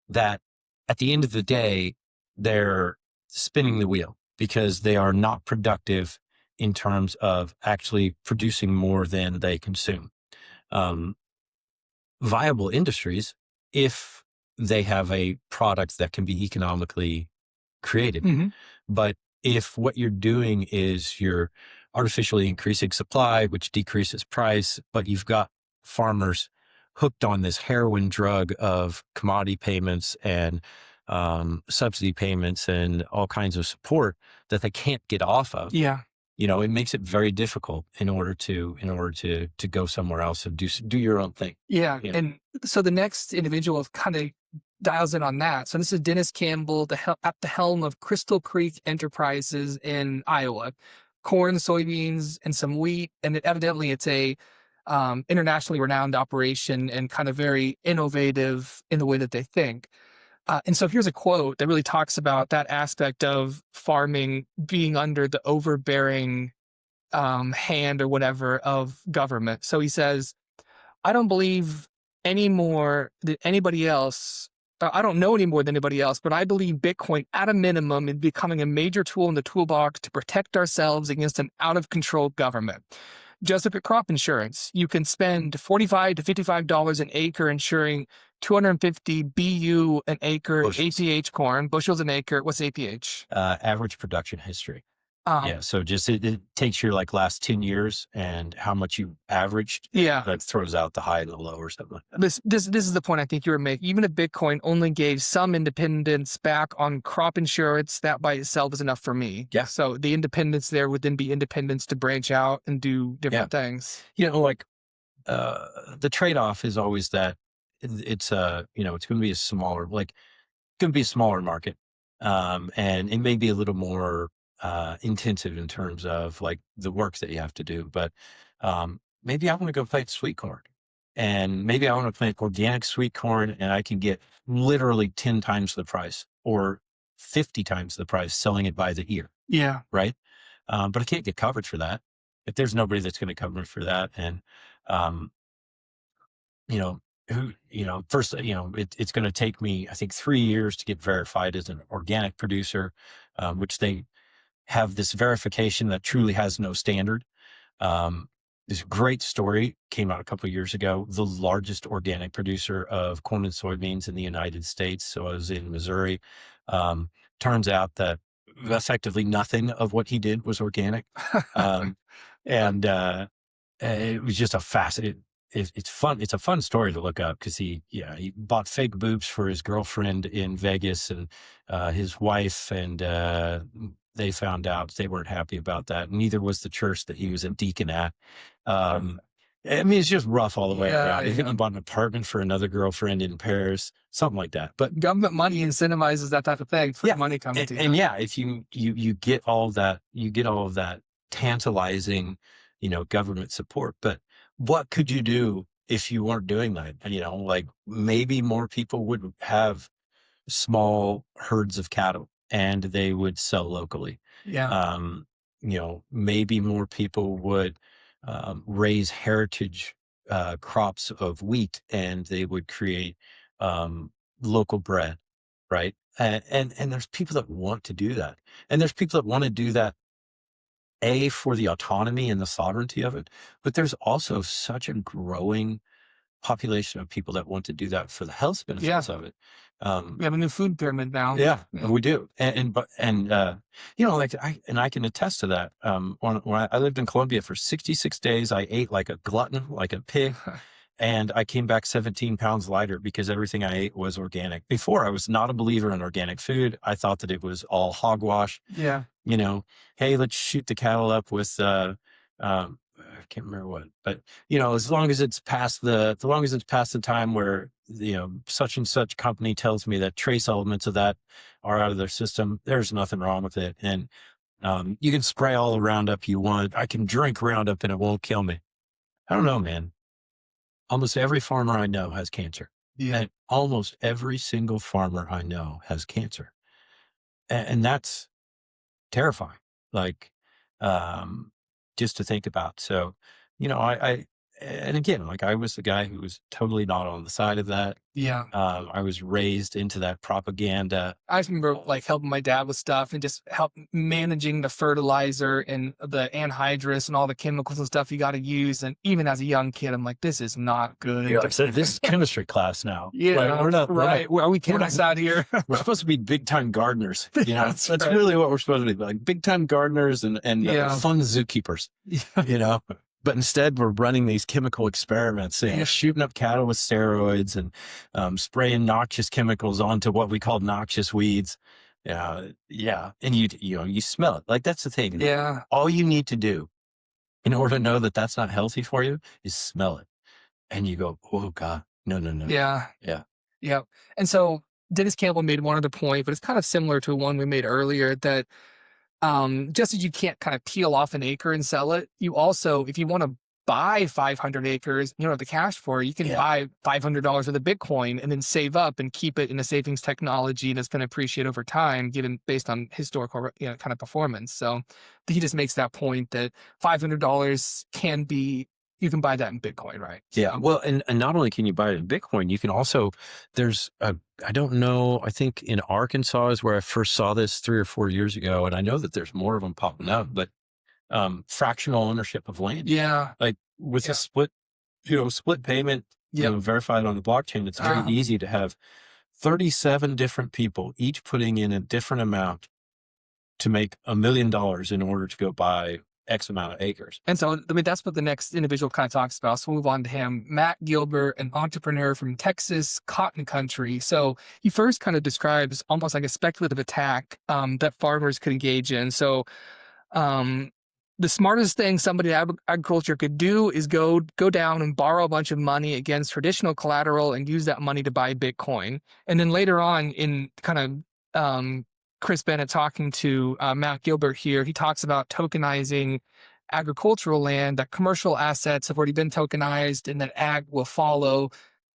that at the end of the day, they're spinning the wheel because they are not productive in terms of actually producing more than they consume. Um, Viable industries, if they have a product that can be economically created. Hmm. But if what you're doing is you're artificially increasing supply, which decreases price, but you've got farmers hooked on this heroin drug of commodity payments and subsidy payments and all kinds of support that they can't get off of, Yeah. it makes it very difficult in order to go somewhere else and do your own thing. Yeah. Yeah. And so the next individual kind of dials in on that. So this is Dennis Campbell, at the helm of Crystal Creek Enterprises in Iowa. Corn, soybeans, and some wheat. And evidently it's a internationally renowned operation and kind of very innovative in the way that they think. And so here's a quote that really talks about that aspect of farming being under the overbearing hand or whatever of government. So he says, I don't believe any more than anybody else. I don't know any more than anybody else, but I believe Bitcoin at a minimum is becoming a major tool in the toolbox to protect ourselves against an out of control government. Just look at crop insurance. You can spend $45 to $55 an acre insuring 250 BU an acre Bushels. APH corn, bushels an acre. What's APH? Average production history. Um, Yeah. So just it takes your like last 10 years and how much you averaged. yeah. That throws out the high and the low or something like that. This is the point I think you were making. Even if Bitcoin only gave some independence back on crop insurance, that by itself is enough for me. Yeah. So the independence there would then be independence to branch out and do different things. Like the trade-off is always that it's it's going to be a smaller, like going to be a smaller market. And it may be a little more intensive in terms of like the work that you have to do. But maybe I want to go plant sweet corn, and maybe I want to plant organic sweet corn, and I can get literally 10 times the price, or 50 times the price selling it by the ear, Yeah. right? But I can't get coverage for that. If there's nobody that's going to cover me for that, and um, you know, first, it's going to take me, I think, 3 years to get verified as an organic producer, which they have this verification that truly has no standard. Um, this great story came out a couple of years ago. The largest organic producer of corn and soybeans in the United States. So I was in Missouri. Um, Turns out that effectively nothing of what he did was organic. Um, and it was just a fascinating. It's fun. It's a fun story to look up because he bought fake boobs for his girlfriend in Vegas and his wife, and they found out they weren't happy about that. Neither was the church that he was a deacon at. Um, I mean, it's just rough all the way Yeah, around. I think yeah. he bought an apartment for another girlfriend in Paris, something like that. But Government money incentivizes that type of thing. Free yeah, money coming to you. and yeah, if you get all that, you get all of that tantalizing, government support. But what could you do if you weren't doing that? And, like maybe more people would have small herds of cattle and they would sell locally. Yeah. Maybe more people would raise heritage crops of wheat and they would create local bread, right? And there's people that want to do that. And there's people that want to do that, for the autonomy and the sovereignty of it. But there's also such a growing population of people that want to do that for the health Yeah. benefits of it. We have a new food pyramid now. Yeah, we do. Like I can attest to that. When I lived in Colombia for 66 days, I ate like a glutton, like a pig. And I came back 17 pounds lighter because everything I ate was organic. Before, I was not a believer in organic food. I thought that it was all hogwash. Yeah. Hey, let's shoot the cattle up with, I can't remember what, but as long as it's past the time where, such and such company tells me that trace elements of that are out of their system, there's nothing wrong with it. And, you can spray all the Roundup you want. I can drink Roundup and it won't kill me. I don't know, man. Almost every farmer I know has cancer. Yeah. And almost every single farmer I know has cancer. And that's terrifying. Like, just to think about. So, and again, like I was the guy who was totally not on the side of that. Yeah. I was raised into that propaganda. I just remember like helping my dad with stuff and just help managing the fertilizer and the anhydrous and all the chemicals and stuff you got to use. And even as a young kid, I'm like, this is not good. Like I said, this is chemistry class now. Yeah, like, we're not, right. Well, we can't out here. We're supposed to be big time gardeners. That's right. really what we're supposed to be, like big time gardeners and fun zookeepers. Yeah. But instead, we're running these chemical experiments, shooting up cattle with steroids and spraying noxious chemicals onto what we call noxious weeds. And you smell it. Like that's the thing. Yeah. All you need to do in order to know that that's not healthy for you is smell it, and you go, "Oh God, no." Yeah. Yeah. Yeah. And so Dennis Campbell made one other point, but it's kind of similar to one we made earlier that just as you can't kind of peel off an acre and sell it, you also, if you want to buy 500 acres, you don't have the cash for it, you can buy $500 worth of Bitcoin and then save up and keep it in a savings technology that's going to appreciate over time, given based on historical, kind of performance. So he just makes that point that $500 can be, you can buy that in Bitcoin, right? Yeah. Well, and not only can you buy it in Bitcoin, you can also, I don't know, I think in Arkansas is where I first saw this 3 or 4 years ago. And I know that there's more of them popping up, but fractional ownership of land. Yeah. Like with a split payment, verified on the blockchain, it's very easy to have 37 different people, each putting in a different amount to make $1 million in order to go buy X amount of acres. And so, I mean, that's what the next individual kind of talks about. So we'll move on to him. Matt Gilbert, an entrepreneur from Texas, cotton country. So he first kind of describes almost like a speculative attack that farmers could engage in. So the smartest thing somebody in agriculture could do is go down and borrow a bunch of money against traditional collateral and use that money to buy Bitcoin. And then later on in kind of Chris Bennett talking to Matt Gilbert here, he talks about tokenizing agricultural land, that commercial assets have already been tokenized and that ag will follow.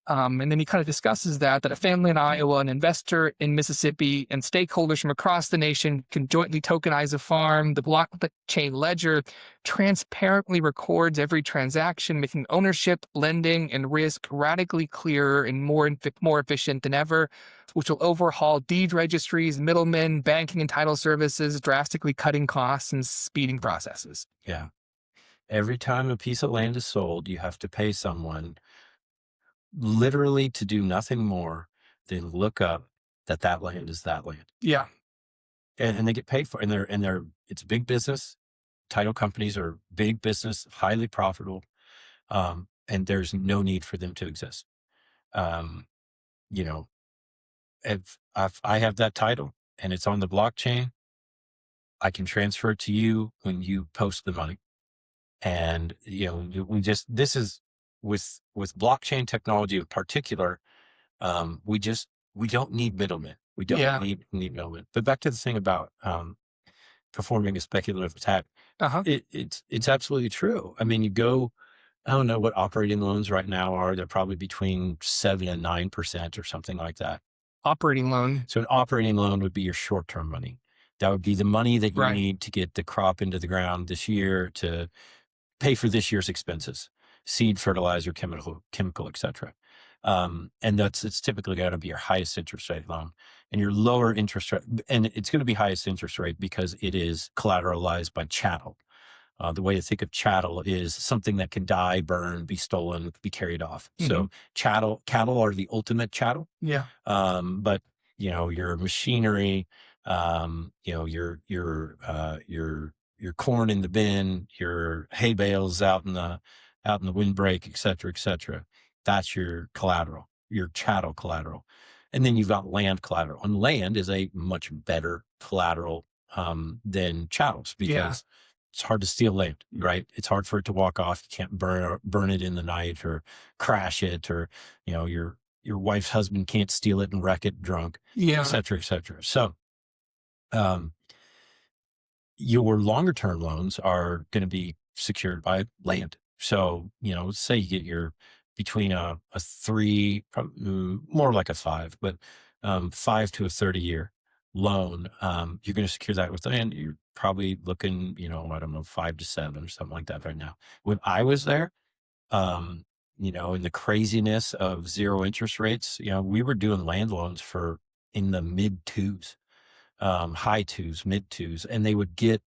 And then he kind of discusses that a family in Iowa, an investor in Mississippi, and stakeholders from across the nation can jointly tokenize a farm. The blockchain ledger transparently records every transaction, making ownership, lending, and risk radically clearer and more efficient than ever, which will overhaul deed registries, middlemen, banking and title services, drastically cutting costs and speeding processes. Yeah. Every time a piece of land is sold, you have to pay someone literally to do nothing more than look up that that land is that land. Yeah. And they get paid for it. It's big business. Title companies are big business, highly profitable. And there's no need for them to exist. Um, you know, if I have that title and it's on the blockchain, I can transfer it to you when you post the money. And, this is with blockchain technology in particular, we don't need middlemen. We don't Yeah. need middlemen. But back to the thing about, performing a speculative attack, Uh-huh. it's absolutely true. I mean, I don't know what operating loans right now are. They're probably between 7 and 9% or something like that. Operating loan. So an operating loan would be your short-term money. That would be the money that you Right. need to get the crop into the ground this year to pay for this year's expenses, seed, fertilizer, chemical, et cetera. And it's typically going to be your highest interest rate loan, and your lower interest rate, and it's going to be highest interest rate because it is collateralized by chattel. The way to think of chattel is something that can die, burn, be stolen, be carried off. So cattle are the ultimate chattel. Yeah. But your machinery, your corn in the bin, your hay bales out in the windbreak, et cetera, et cetera. That's your collateral, your chattel collateral. And then you've got land collateral. And land is a much better collateral than chattels because it's hard to steal land, right? It's hard for it to walk off. You can't burn it in the night or crash it, or your wife's husband can't steal it and wreck it drunk, Yeah. et cetera, et cetera. So, your longer term loans are going to be secured by land. So, let's say you get between a 3, more like a 5, but 5 to a 30-year loan. You're going to secure that with land. You're probably looking, I don't know, 5 to 7 or something like that right now. When I was there, in the craziness of zero interest rates, we were doing land loans in the mid twos, high twos, mid twos, and they would get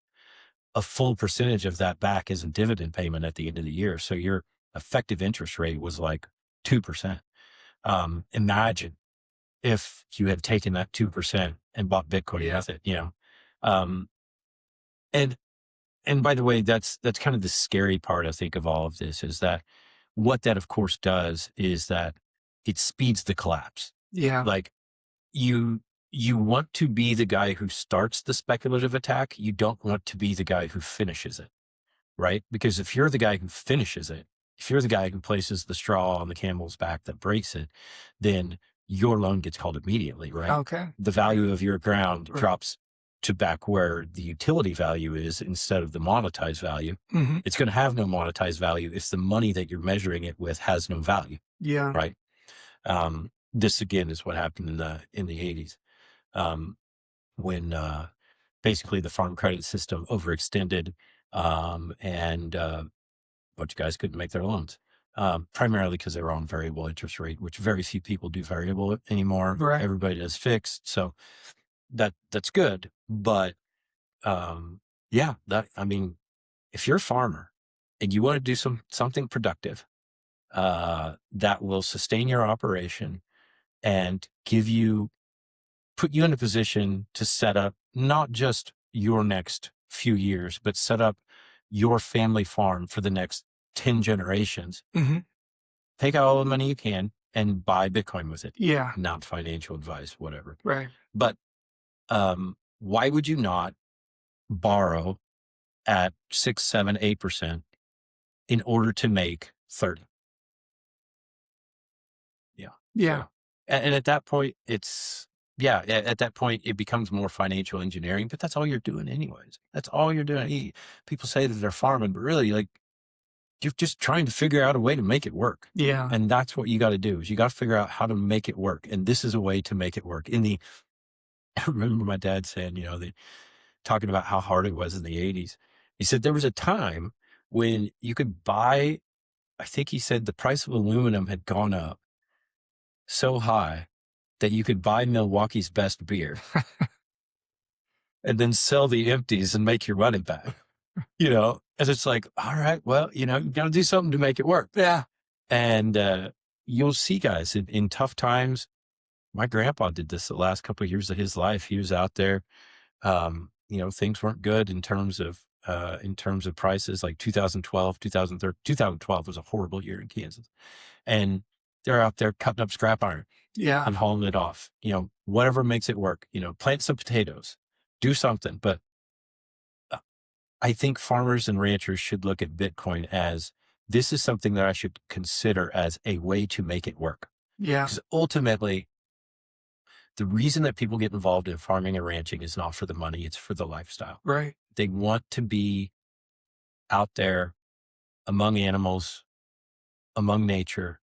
a full percentage of that back as a dividend payment at the end of the year. So your effective interest rate was like 2%. Imagine if you had taken that 2% and bought Bitcoin with it, Um, and, and by the way, that's kind of the scary part, I think, of all of this is that what that of course does is that it speeds the collapse. Yeah. Like you want to be the guy who starts the speculative attack. You don't want to be the guy who finishes it, right? Because if you're the guy who finishes it, if you're the guy who places the straw on the camel's back that breaks it, then your loan gets called immediately, right? Okay. The value of your ground Right. drops to back where the utility value is instead of the monetized value. Mm-hmm. It's going to have no monetized value if the money that you're measuring it with has no value, Yeah. right? This again is what happened in the 80s. When basically the farm credit system overextended, and a bunch of guys couldn't make their loans, primarily because they were on variable interest rate, which very few people do variable anymore. Right. Everybody does fixed. So that's good. But if you're a farmer and you want to do something productive that will sustain your operation and put you in a position to set up not just your next few years, but set up your family farm for the next 10 generations. Mm-hmm. Take out all the money you can and buy Bitcoin with it. Yeah. Not financial advice, whatever. Right. But why would you not borrow at 6, 7, 8% in order to make 30? Yeah. Yeah. So, and at that point, at that point, it becomes more financial engineering, but that's all you're doing anyways. That's all you're doing. People say that they're farming, but really, like, you're just trying to figure out a way to make it work. Yeah. And that's what you got to do is you got to figure out how to make it work. And this is a way to make it work. I remember my dad saying, talking about how hard it was in the 80s. He said there was a time when you could buy, I think he said the price of aluminum had gone up so high that you could buy Milwaukee's best beer and then sell the empties and make your money back, And it's like, all right, well, you got to do something to make it work. Yeah. And you'll see guys in tough times. My grandpa did this the last couple of years of his life. He was out there. Things weren't good in terms of prices, like 2012, 2013. 2012 was a horrible year in Kansas. And they're out there cutting up scrap iron Yeah. and hauling it off, whatever makes it work, plant some potatoes, do something. But I think farmers and ranchers should look at Bitcoin as this is something that I should consider as a way to make it work. Yeah. Because ultimately, the reason that people get involved in farming and ranching is not for the money, it's for the lifestyle. Right. They want to be out there among animals, among nature.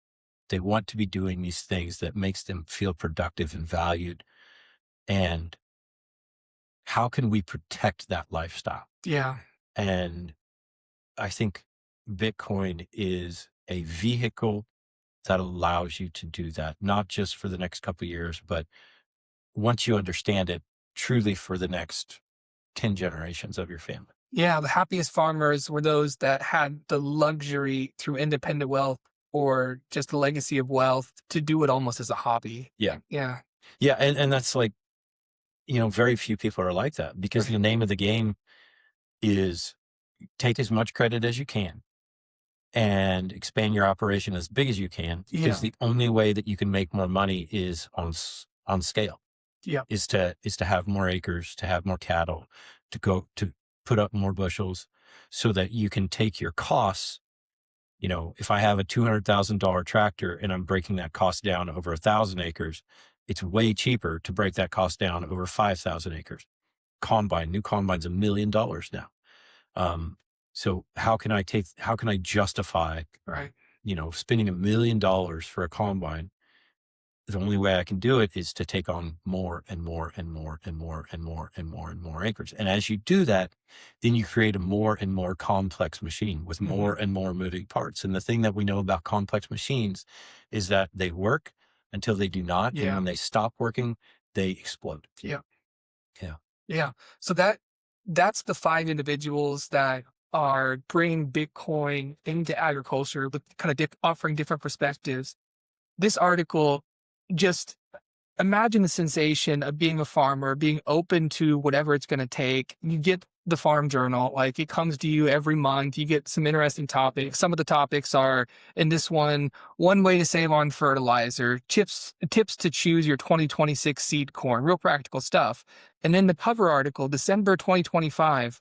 They want to be doing these things that makes them feel productive and valued. And how can we protect that lifestyle? Yeah. And I think Bitcoin is a vehicle that allows you to do that, not just for the next couple of years, but once you understand it, truly for the next 10 generations of your family. Yeah. The happiest farmers were those that had the luxury through independent wealth or just the legacy of wealth to do it almost as a hobby. Yeah. Yeah. Yeah. And that's like, very few people are like that because the name of the game is take as much credit as you can and expand your operation as big as you can Yeah. because the only way that you can make more money is on scale. Yeah. Is to have more acres, to have more cattle, to put up more bushels so that you can take your costs. If I have a $200,000 tractor and I'm breaking that cost down over 1,000 acres, it's way cheaper to break that cost down over 5,000 acres. New combine's $1 million now. So how can I justify, Right. spending $1 million for a combine? The only way I can do it is to take on more and more and more and more and more and more and more acres. And as you do that, then you create a more and more complex machine with more and more moving parts. And the thing that we know about complex machines is that they work until they do not. And Yeah. when they stop working, they explode. Yeah. Yeah. Yeah. So that's the 5 individuals that are bringing Bitcoin into agriculture with kind of offering different perspectives. This article, just imagine the sensation of being a farmer, being open to whatever it's going to take. You get the farm journal, like it comes to you every month. You get some interesting topics. Some of the topics are in this one way to save on fertilizer, tips to choose your 2026 seed corn, real practical stuff. And then the cover article, December 2025,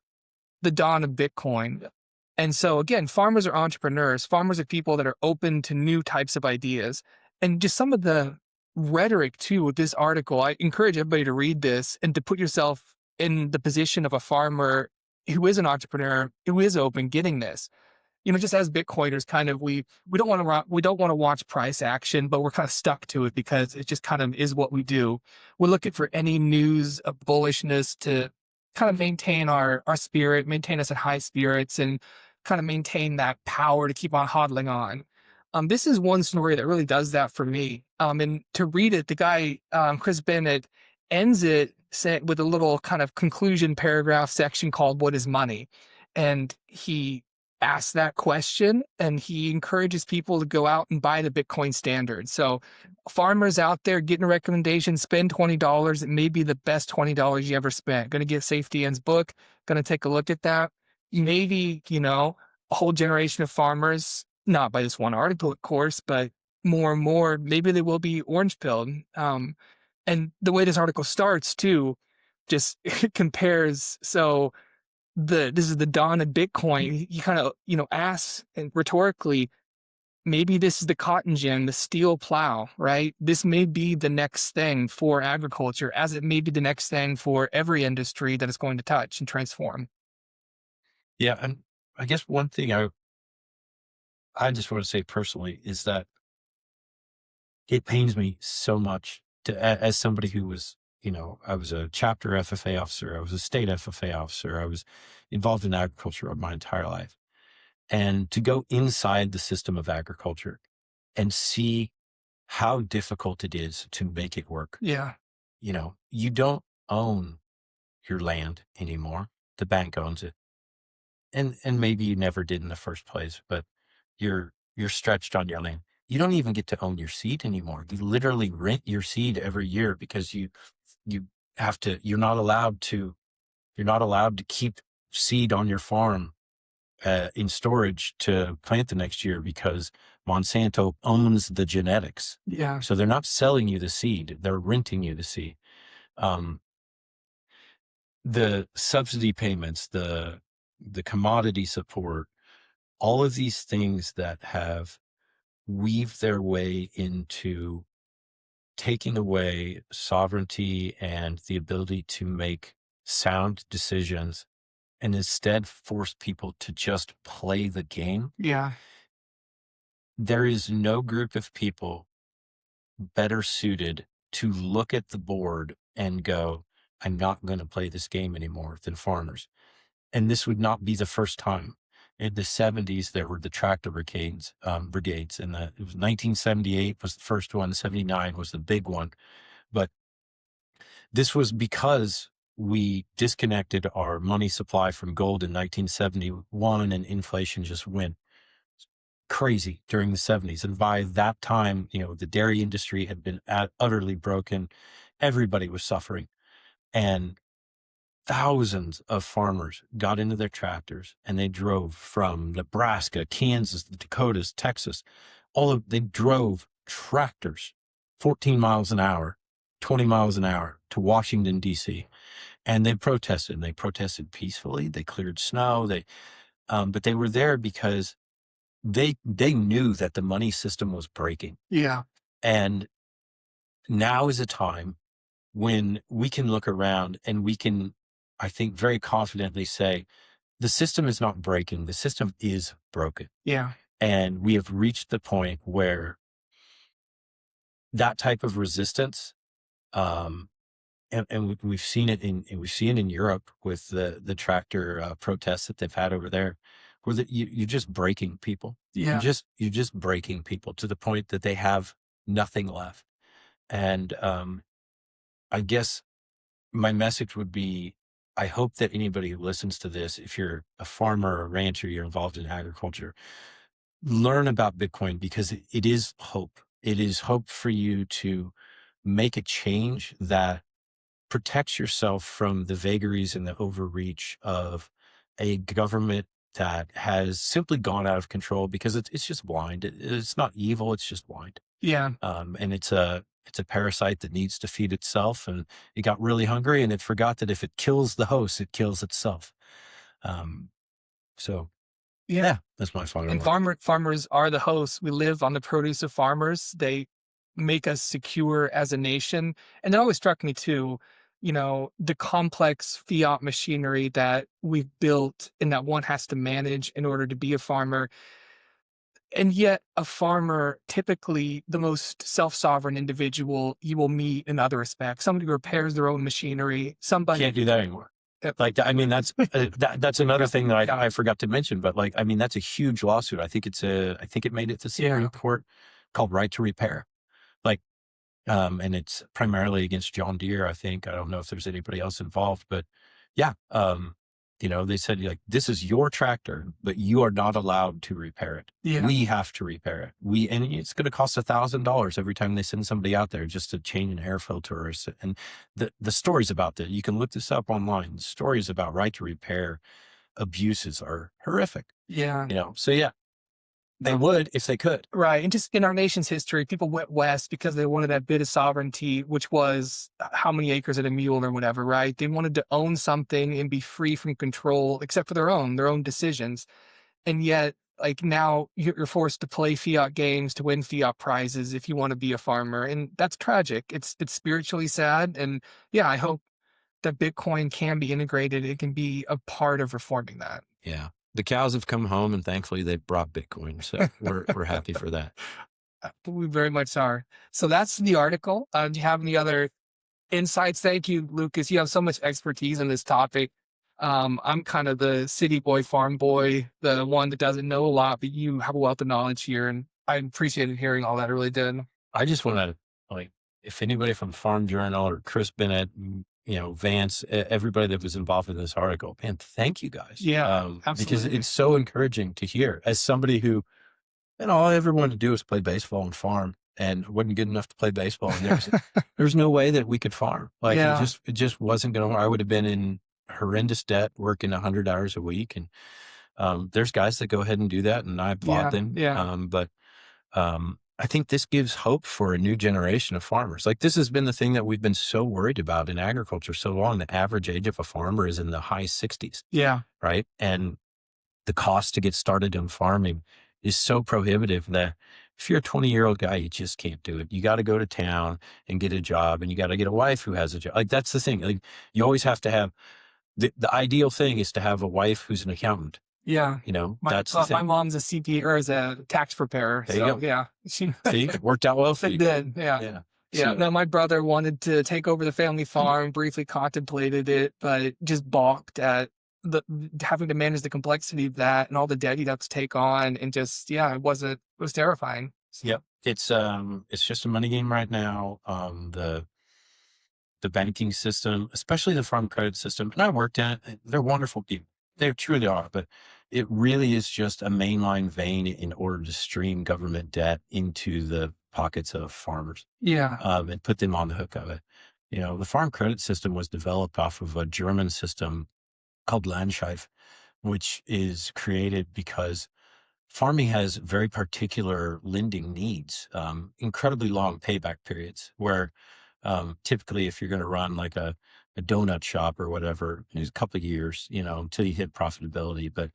the dawn of Bitcoin. And so again, farmers are entrepreneurs. Farmers are people that are open to new types of ideas. And just some of the rhetoric too with this article, I encourage everybody to read this and to put yourself in the position of a farmer who is an entrepreneur, who is open, getting this. Just as Bitcoiners, kind of we don't want to watch price action, but we're kind of stuck to it because it just kind of is what we do. We're looking for any news of bullishness to kind of maintain our spirit, maintain us at high spirits, and kind of maintain that power to keep on hodling on. This is one story that really does that for me. And to read it, the guy, Chris Bennett, ends it with a little kind of conclusion paragraph section called "What is money?" And he asks that question and he encourages people to go out and buy the Bitcoin standard. So farmers out there getting a recommendation, spend $20. It may be the best $20 you ever spent. Going to get Safety End's book, going to take a look at that. Maybe, a whole generation of farmers, not by this one article, of course, but more and more, maybe they will be orange pilled. And the way this article starts too, just compares. So this is the dawn of Bitcoin. You kind of, ask and rhetorically, maybe this is the cotton gin, the steel plow, right? This may be the next thing for agriculture, as it may be the next thing for every industry that it's going to touch and transform. Yeah. And I guess one thing I just want to say personally is that it pains me so much as somebody who was, I was a chapter FFA officer, I was a state FFA officer, I was involved in agriculture my entire life. And to go inside the system of agriculture and see how difficult it is to make it work. Yeah. You don't own your land anymore. The bank owns it. And maybe you never did in the first place, but you're stretched on your land. You don't even get to own your seed anymore. You literally rent your seed every year because you have to you're not allowed to keep seed on your farm in storage to plant the next year because Monsanto owns the genetics. Yeah. So they're not selling you the seed, they're renting you the seed. Um, the subsidy payments, the commodity support, all of these things that have weaved their way into taking away sovereignty and the ability to make sound decisions and instead force people to just play the game. Yeah. There is no group of people better suited to look at the board and go, I'm not going to play this game anymore than farmers. And this would not be the first time. In the 70s, there were the tractor brigades, and it was 1978 was the first one. 79 was the big one. But this was because we disconnected our money supply from gold in 1971, and inflation just went crazy during the 70s. And by that time, the dairy industry had been utterly broken. Everybody was suffering. And thousands of farmers got into their tractors and they drove from Nebraska, Kansas, the Dakotas, Texas. They drove tractors 14 miles an hour, 20 miles an hour to Washington, D.C. And they protested. And they protested peacefully. They cleared snow. But they were there because they knew that the money system was breaking. Yeah. And now is a time when we can look around and we can, I think, very confidently say, the system is not breaking. The system is broken. Yeah. And we have reached the point where that type of resistance, and we've seen it in Europe with the tractor protests that they've had over there, where you're just breaking people. Yeah. You're just breaking people to the point that they have nothing left. And I guess my message would be, I hope that anybody who listens to this, if you're a farmer or a rancher, you're involved in agriculture, learn about Bitcoin because it is hope. It is hope for you to make a change that protects yourself from the vagaries and the overreach of a government that has simply gone out of control because it's just blind. It's not evil. It's just blind. Yeah. And it's a parasite that needs to feed itself, and it got really hungry and it forgot that if it kills the host, it kills itself. So yeah, that's my final And remark. farmers are the hosts. We live on the produce of farmers. They make us secure as a nation. And it always struck me too, the complex fiat machinery that we've built and that one has to manage in order to be a farmer. And yet a farmer, typically the most self-sovereign individual you will meet in other respects. Somebody who repairs their own machinery, somebody Can't do that anymore. uh, Like, I mean, that's another thing that yeah, I forgot to mention, but like, I mean, that's a huge lawsuit. I think I think it made it to Supreme yeah, Court, called right to repair. Like, and it's primarily against John Deere, I think. I don't know if there's anybody else involved, but yeah, they said, like, this is your tractor, but you are not allowed to repair it. yeah, We have to repair it. And it's going to cost $1,000 every time they send somebody out there just to change an air filter. And the stories about that, you can look this up online. The stories about right to repair abuses are horrific, yeah. So yeah, they would if they could. Right. And just in our nation's history, people went west because they wanted that bit of sovereignty, which was how many acres at a mule or whatever, right? They wanted to own something and be free from control, except for their own decisions. And yet, like now you're forced to play fiat games to win fiat prizes if you want to be a farmer. And that's tragic. It's spiritually sad. And yeah, I hope that Bitcoin can be integrated. It can be a part of reforming that. Yeah. The cows have come home, and thankfully they've brought Bitcoin, so we're happy for that. We very much are. So that's the article. Do you have any other insights? Thank you, Lucas. You have so much expertise in this topic. I'm kind of the city boy, farm boy, the one that doesn't know a lot, but you have a wealth of knowledge here, and I appreciated hearing all that. I really did. I just wanna, like, if anybody from Farm Journal or Chris Bennett, Vance, everybody that was involved in this article, man, thank you guys, Yeah, because absolutely. it's so encouraging to hear as somebody who, all I ever wanted to do was play baseball and farm, and wasn't good enough to play baseball, and there's no way that we could farm. Like, Yeah, it just wasn't gonna work. I would have been in horrendous debt working 100 hours a week, and, there's guys that go ahead and do that, and I applaud yeah, them, yeah, but I think this gives hope for a new generation of farmers. Like, this has been the thing that we've been so worried about in agriculture so long. The average age of a farmer is in the high 60s, yeah, right? And the cost to get started in farming is so prohibitive that if you're a 20-year-old guy, you just can't do it. You got to go to town and get a job, and you got to get a wife who has a job. Like, that's the thing. Like, you always have to have the ideal thing is to have a wife who's an accountant. yeah. That's the My thing. mom's a CPA or as a tax preparer, There you so go. yeah, she See, it worked out well for it you. did, yeah. Yeah. Yeah, So no, my brother wanted to take over the family farm, briefly contemplated it, but just balked at the having to manage the complexity of that and all the debt he'd have to take on and just yeah, it was terrifying. yep. It's just a money game right now. The banking system, especially the farm credit system, and I worked at it, they're wonderful people. They truly are, but it really is just a mainline vein in order to stream government debt into the pockets of farmers, Yeah, and put them on the hook of it. The farm credit system was developed off of a German system called Landscheif, which is created because farming has very particular lending needs, incredibly long payback periods where typically if you're going to run like a donut shop or whatever, it's a couple of years, until you hit profitability. But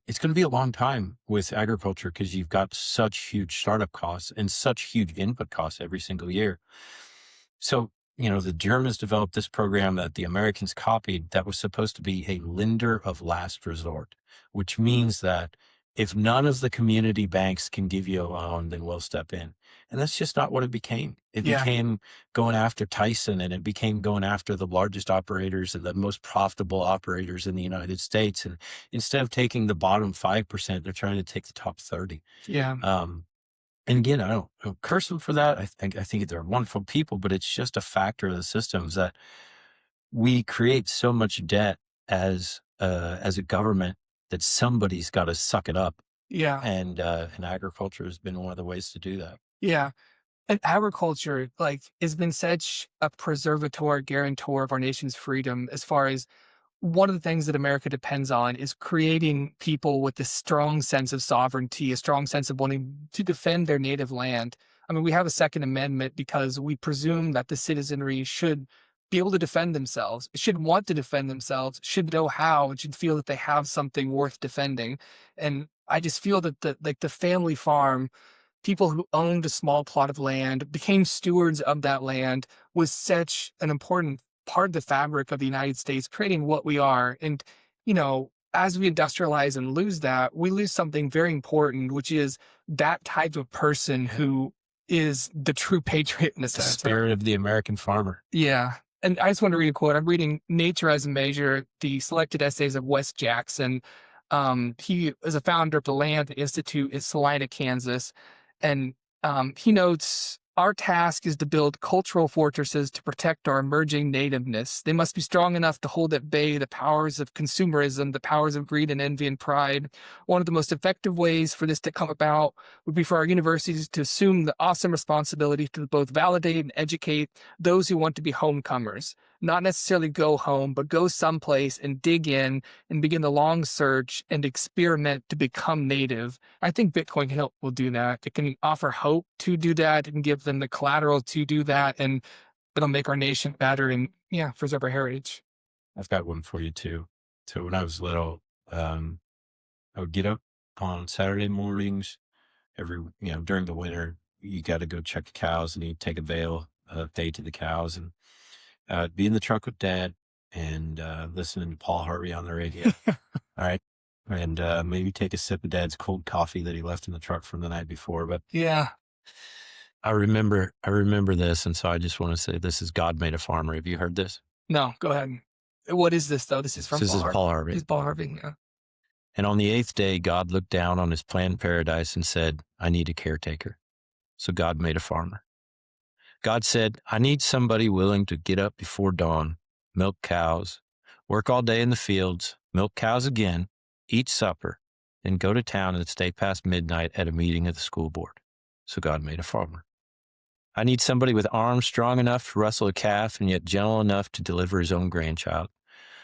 it's going to be a long time with agriculture because you've got such huge startup costs and such huge input costs every single year. So, the Germans developed this program that the Americans copied that was supposed to be a lender of last resort, which means that if none of the community banks can give you a loan, then we'll step in. And that's just not what it became. It yeah, became going after Tyson, and it became going after the largest operators and the most profitable operators in the United States. And instead of taking the bottom 5%, they're trying to take the top 30. yeah, Um, and again, I don't curse them for that. I think they're wonderful people, but it's just a factor of the systems that we create so much debt as a government that somebody's got to suck it up, yeah, and agriculture has been one of the ways to do that. yeah. And agriculture, like, has been such a preservator, guarantor of our nation's freedom as far as one of the things that America depends on is creating people with this strong sense of sovereignty, a strong sense of wanting to defend their native land. I mean, we have a Second Amendment because we presume that the citizenry should be able to defend themselves, should want to defend themselves, should know how, and should feel that they have something worth defending. And I just feel that the family farm, people who owned a small plot of land, became stewards of that land, was such an important part of the fabric of the United States, creating what we are. And, as we industrialize and lose that, we lose something very important, which is that type of person who is the true patriot in a The sense. spirit of the American farmer. Yeah. And I just want to read a quote. I'm reading Nature as a Measure, the selected essays of Wes Jackson. He is a founder of the Land Institute in Salina, Kansas. And he notes, our task is to build cultural fortresses to protect our emerging nativeness. They must be strong enough to hold at bay the powers of consumerism, the powers of greed and envy and pride. One of the most effective ways for this to come about would be for our universities to assume the awesome responsibility to both validate and educate those who want to be homecomers. Not necessarily go home, but go someplace and dig in and begin the long search and experiment to become native. I think Bitcoin can help will do that. It can offer hope to do that. It can give them the collateral to do that, and it'll make our nation better and yeah, preserve our heritage. I've got one for you too. So when I was little, I would get up on Saturday mornings during the winter. You got to go check the cows, and you take a bale of hay to the cows, and be in the truck with Dad and listening to Paul Harvey on the radio. All right. and maybe take a sip of Dad's cold coffee that he left in the truck from the night before. But Yeah. I remember this, and so I just want to say this is God Made a Farmer. Have you heard this? No, go ahead. What is this though? This is from This is Paul Harvey. This is Paul Harvey. Yeah. And on the 8th day, God looked down on his planned paradise and said, I need a caretaker. So God made a farmer. God said, I need somebody willing to get up before dawn, milk cows, work all day in the fields, milk cows again, eat supper, then go to town and stay past midnight at a meeting of the school board. So God made a farmer. I need somebody with arms strong enough to wrestle a calf and yet gentle enough to deliver his own grandchild.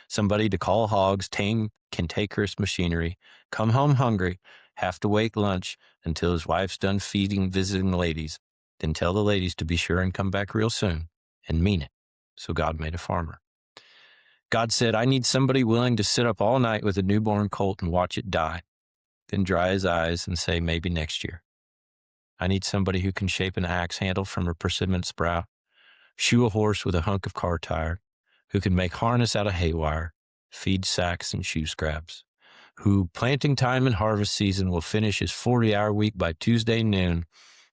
Somebody to call hogs, tame cantankerous machinery, come home hungry, have to wait lunch until his wife's done feeding visiting ladies, then tell the ladies to be sure and come back real soon, and mean it. So God made a farmer. God said, I need somebody willing to sit up all night with a newborn colt and watch it die, then dry his eyes and say, maybe next year. I need somebody who can shape an axe handle from a persimmon sprout, shoe a horse with a hunk of car tire, who can make harness out of haywire, feed sacks and shoe scraps, who planting time and harvest season will finish his 40-hour week by Tuesday noon,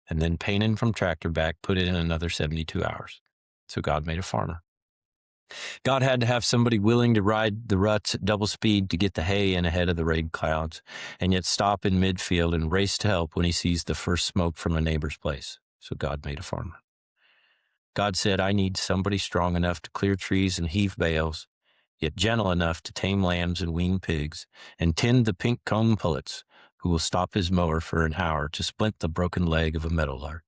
and then painting from tractor back, put it in another 72 hours. So God made a farmer. God had to have somebody willing to ride the ruts at double speed to get the hay in ahead of the rain clouds, and yet stop in midfield and race to help when he sees the first smoke from a neighbor's place. So God made a farmer. God said, I need somebody strong enough to clear trees and heave bales, yet gentle enough to tame lambs and wean pigs, and tend the pink-combed pullets, who will stop his mower for an hour to splint the broken leg of a meadowlark.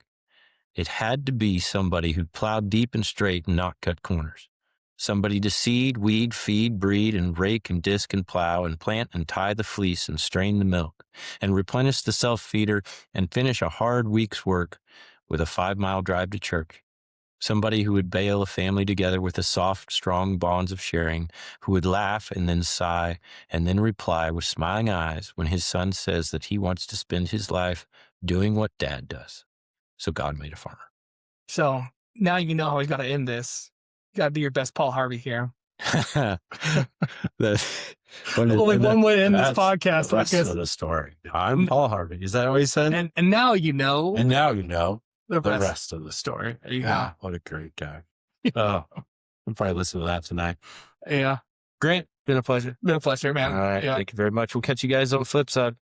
It had to be somebody who'd plowed deep and straight and not cut corners. Somebody to seed, weed, feed, breed, and rake and disc and plow and plant and tie the fleece and strain the milk and replenish the self-feeder and finish a hard week's work with a 5-mile drive to church. Somebody who would bale a family together with the soft, strong bonds of sharing, who would laugh and then sigh and then reply with smiling eyes when his son says that he wants to spend his life doing what Dad does. So God made a farmer. So now you know how we got to end this. You got to do your best Paul Harvey here. Only one way to end this podcast. The rest of the story. I'm Paul Harvey. Is that what he said? And now you know. And now you know the rest of the story. Yeah. What a great guy. Oh, I'll probably listen to that tonight. Yeah. Great. Been a pleasure. Been a pleasure, man. All right. Yeah. Thank you very much. We'll catch you guys on the flip side.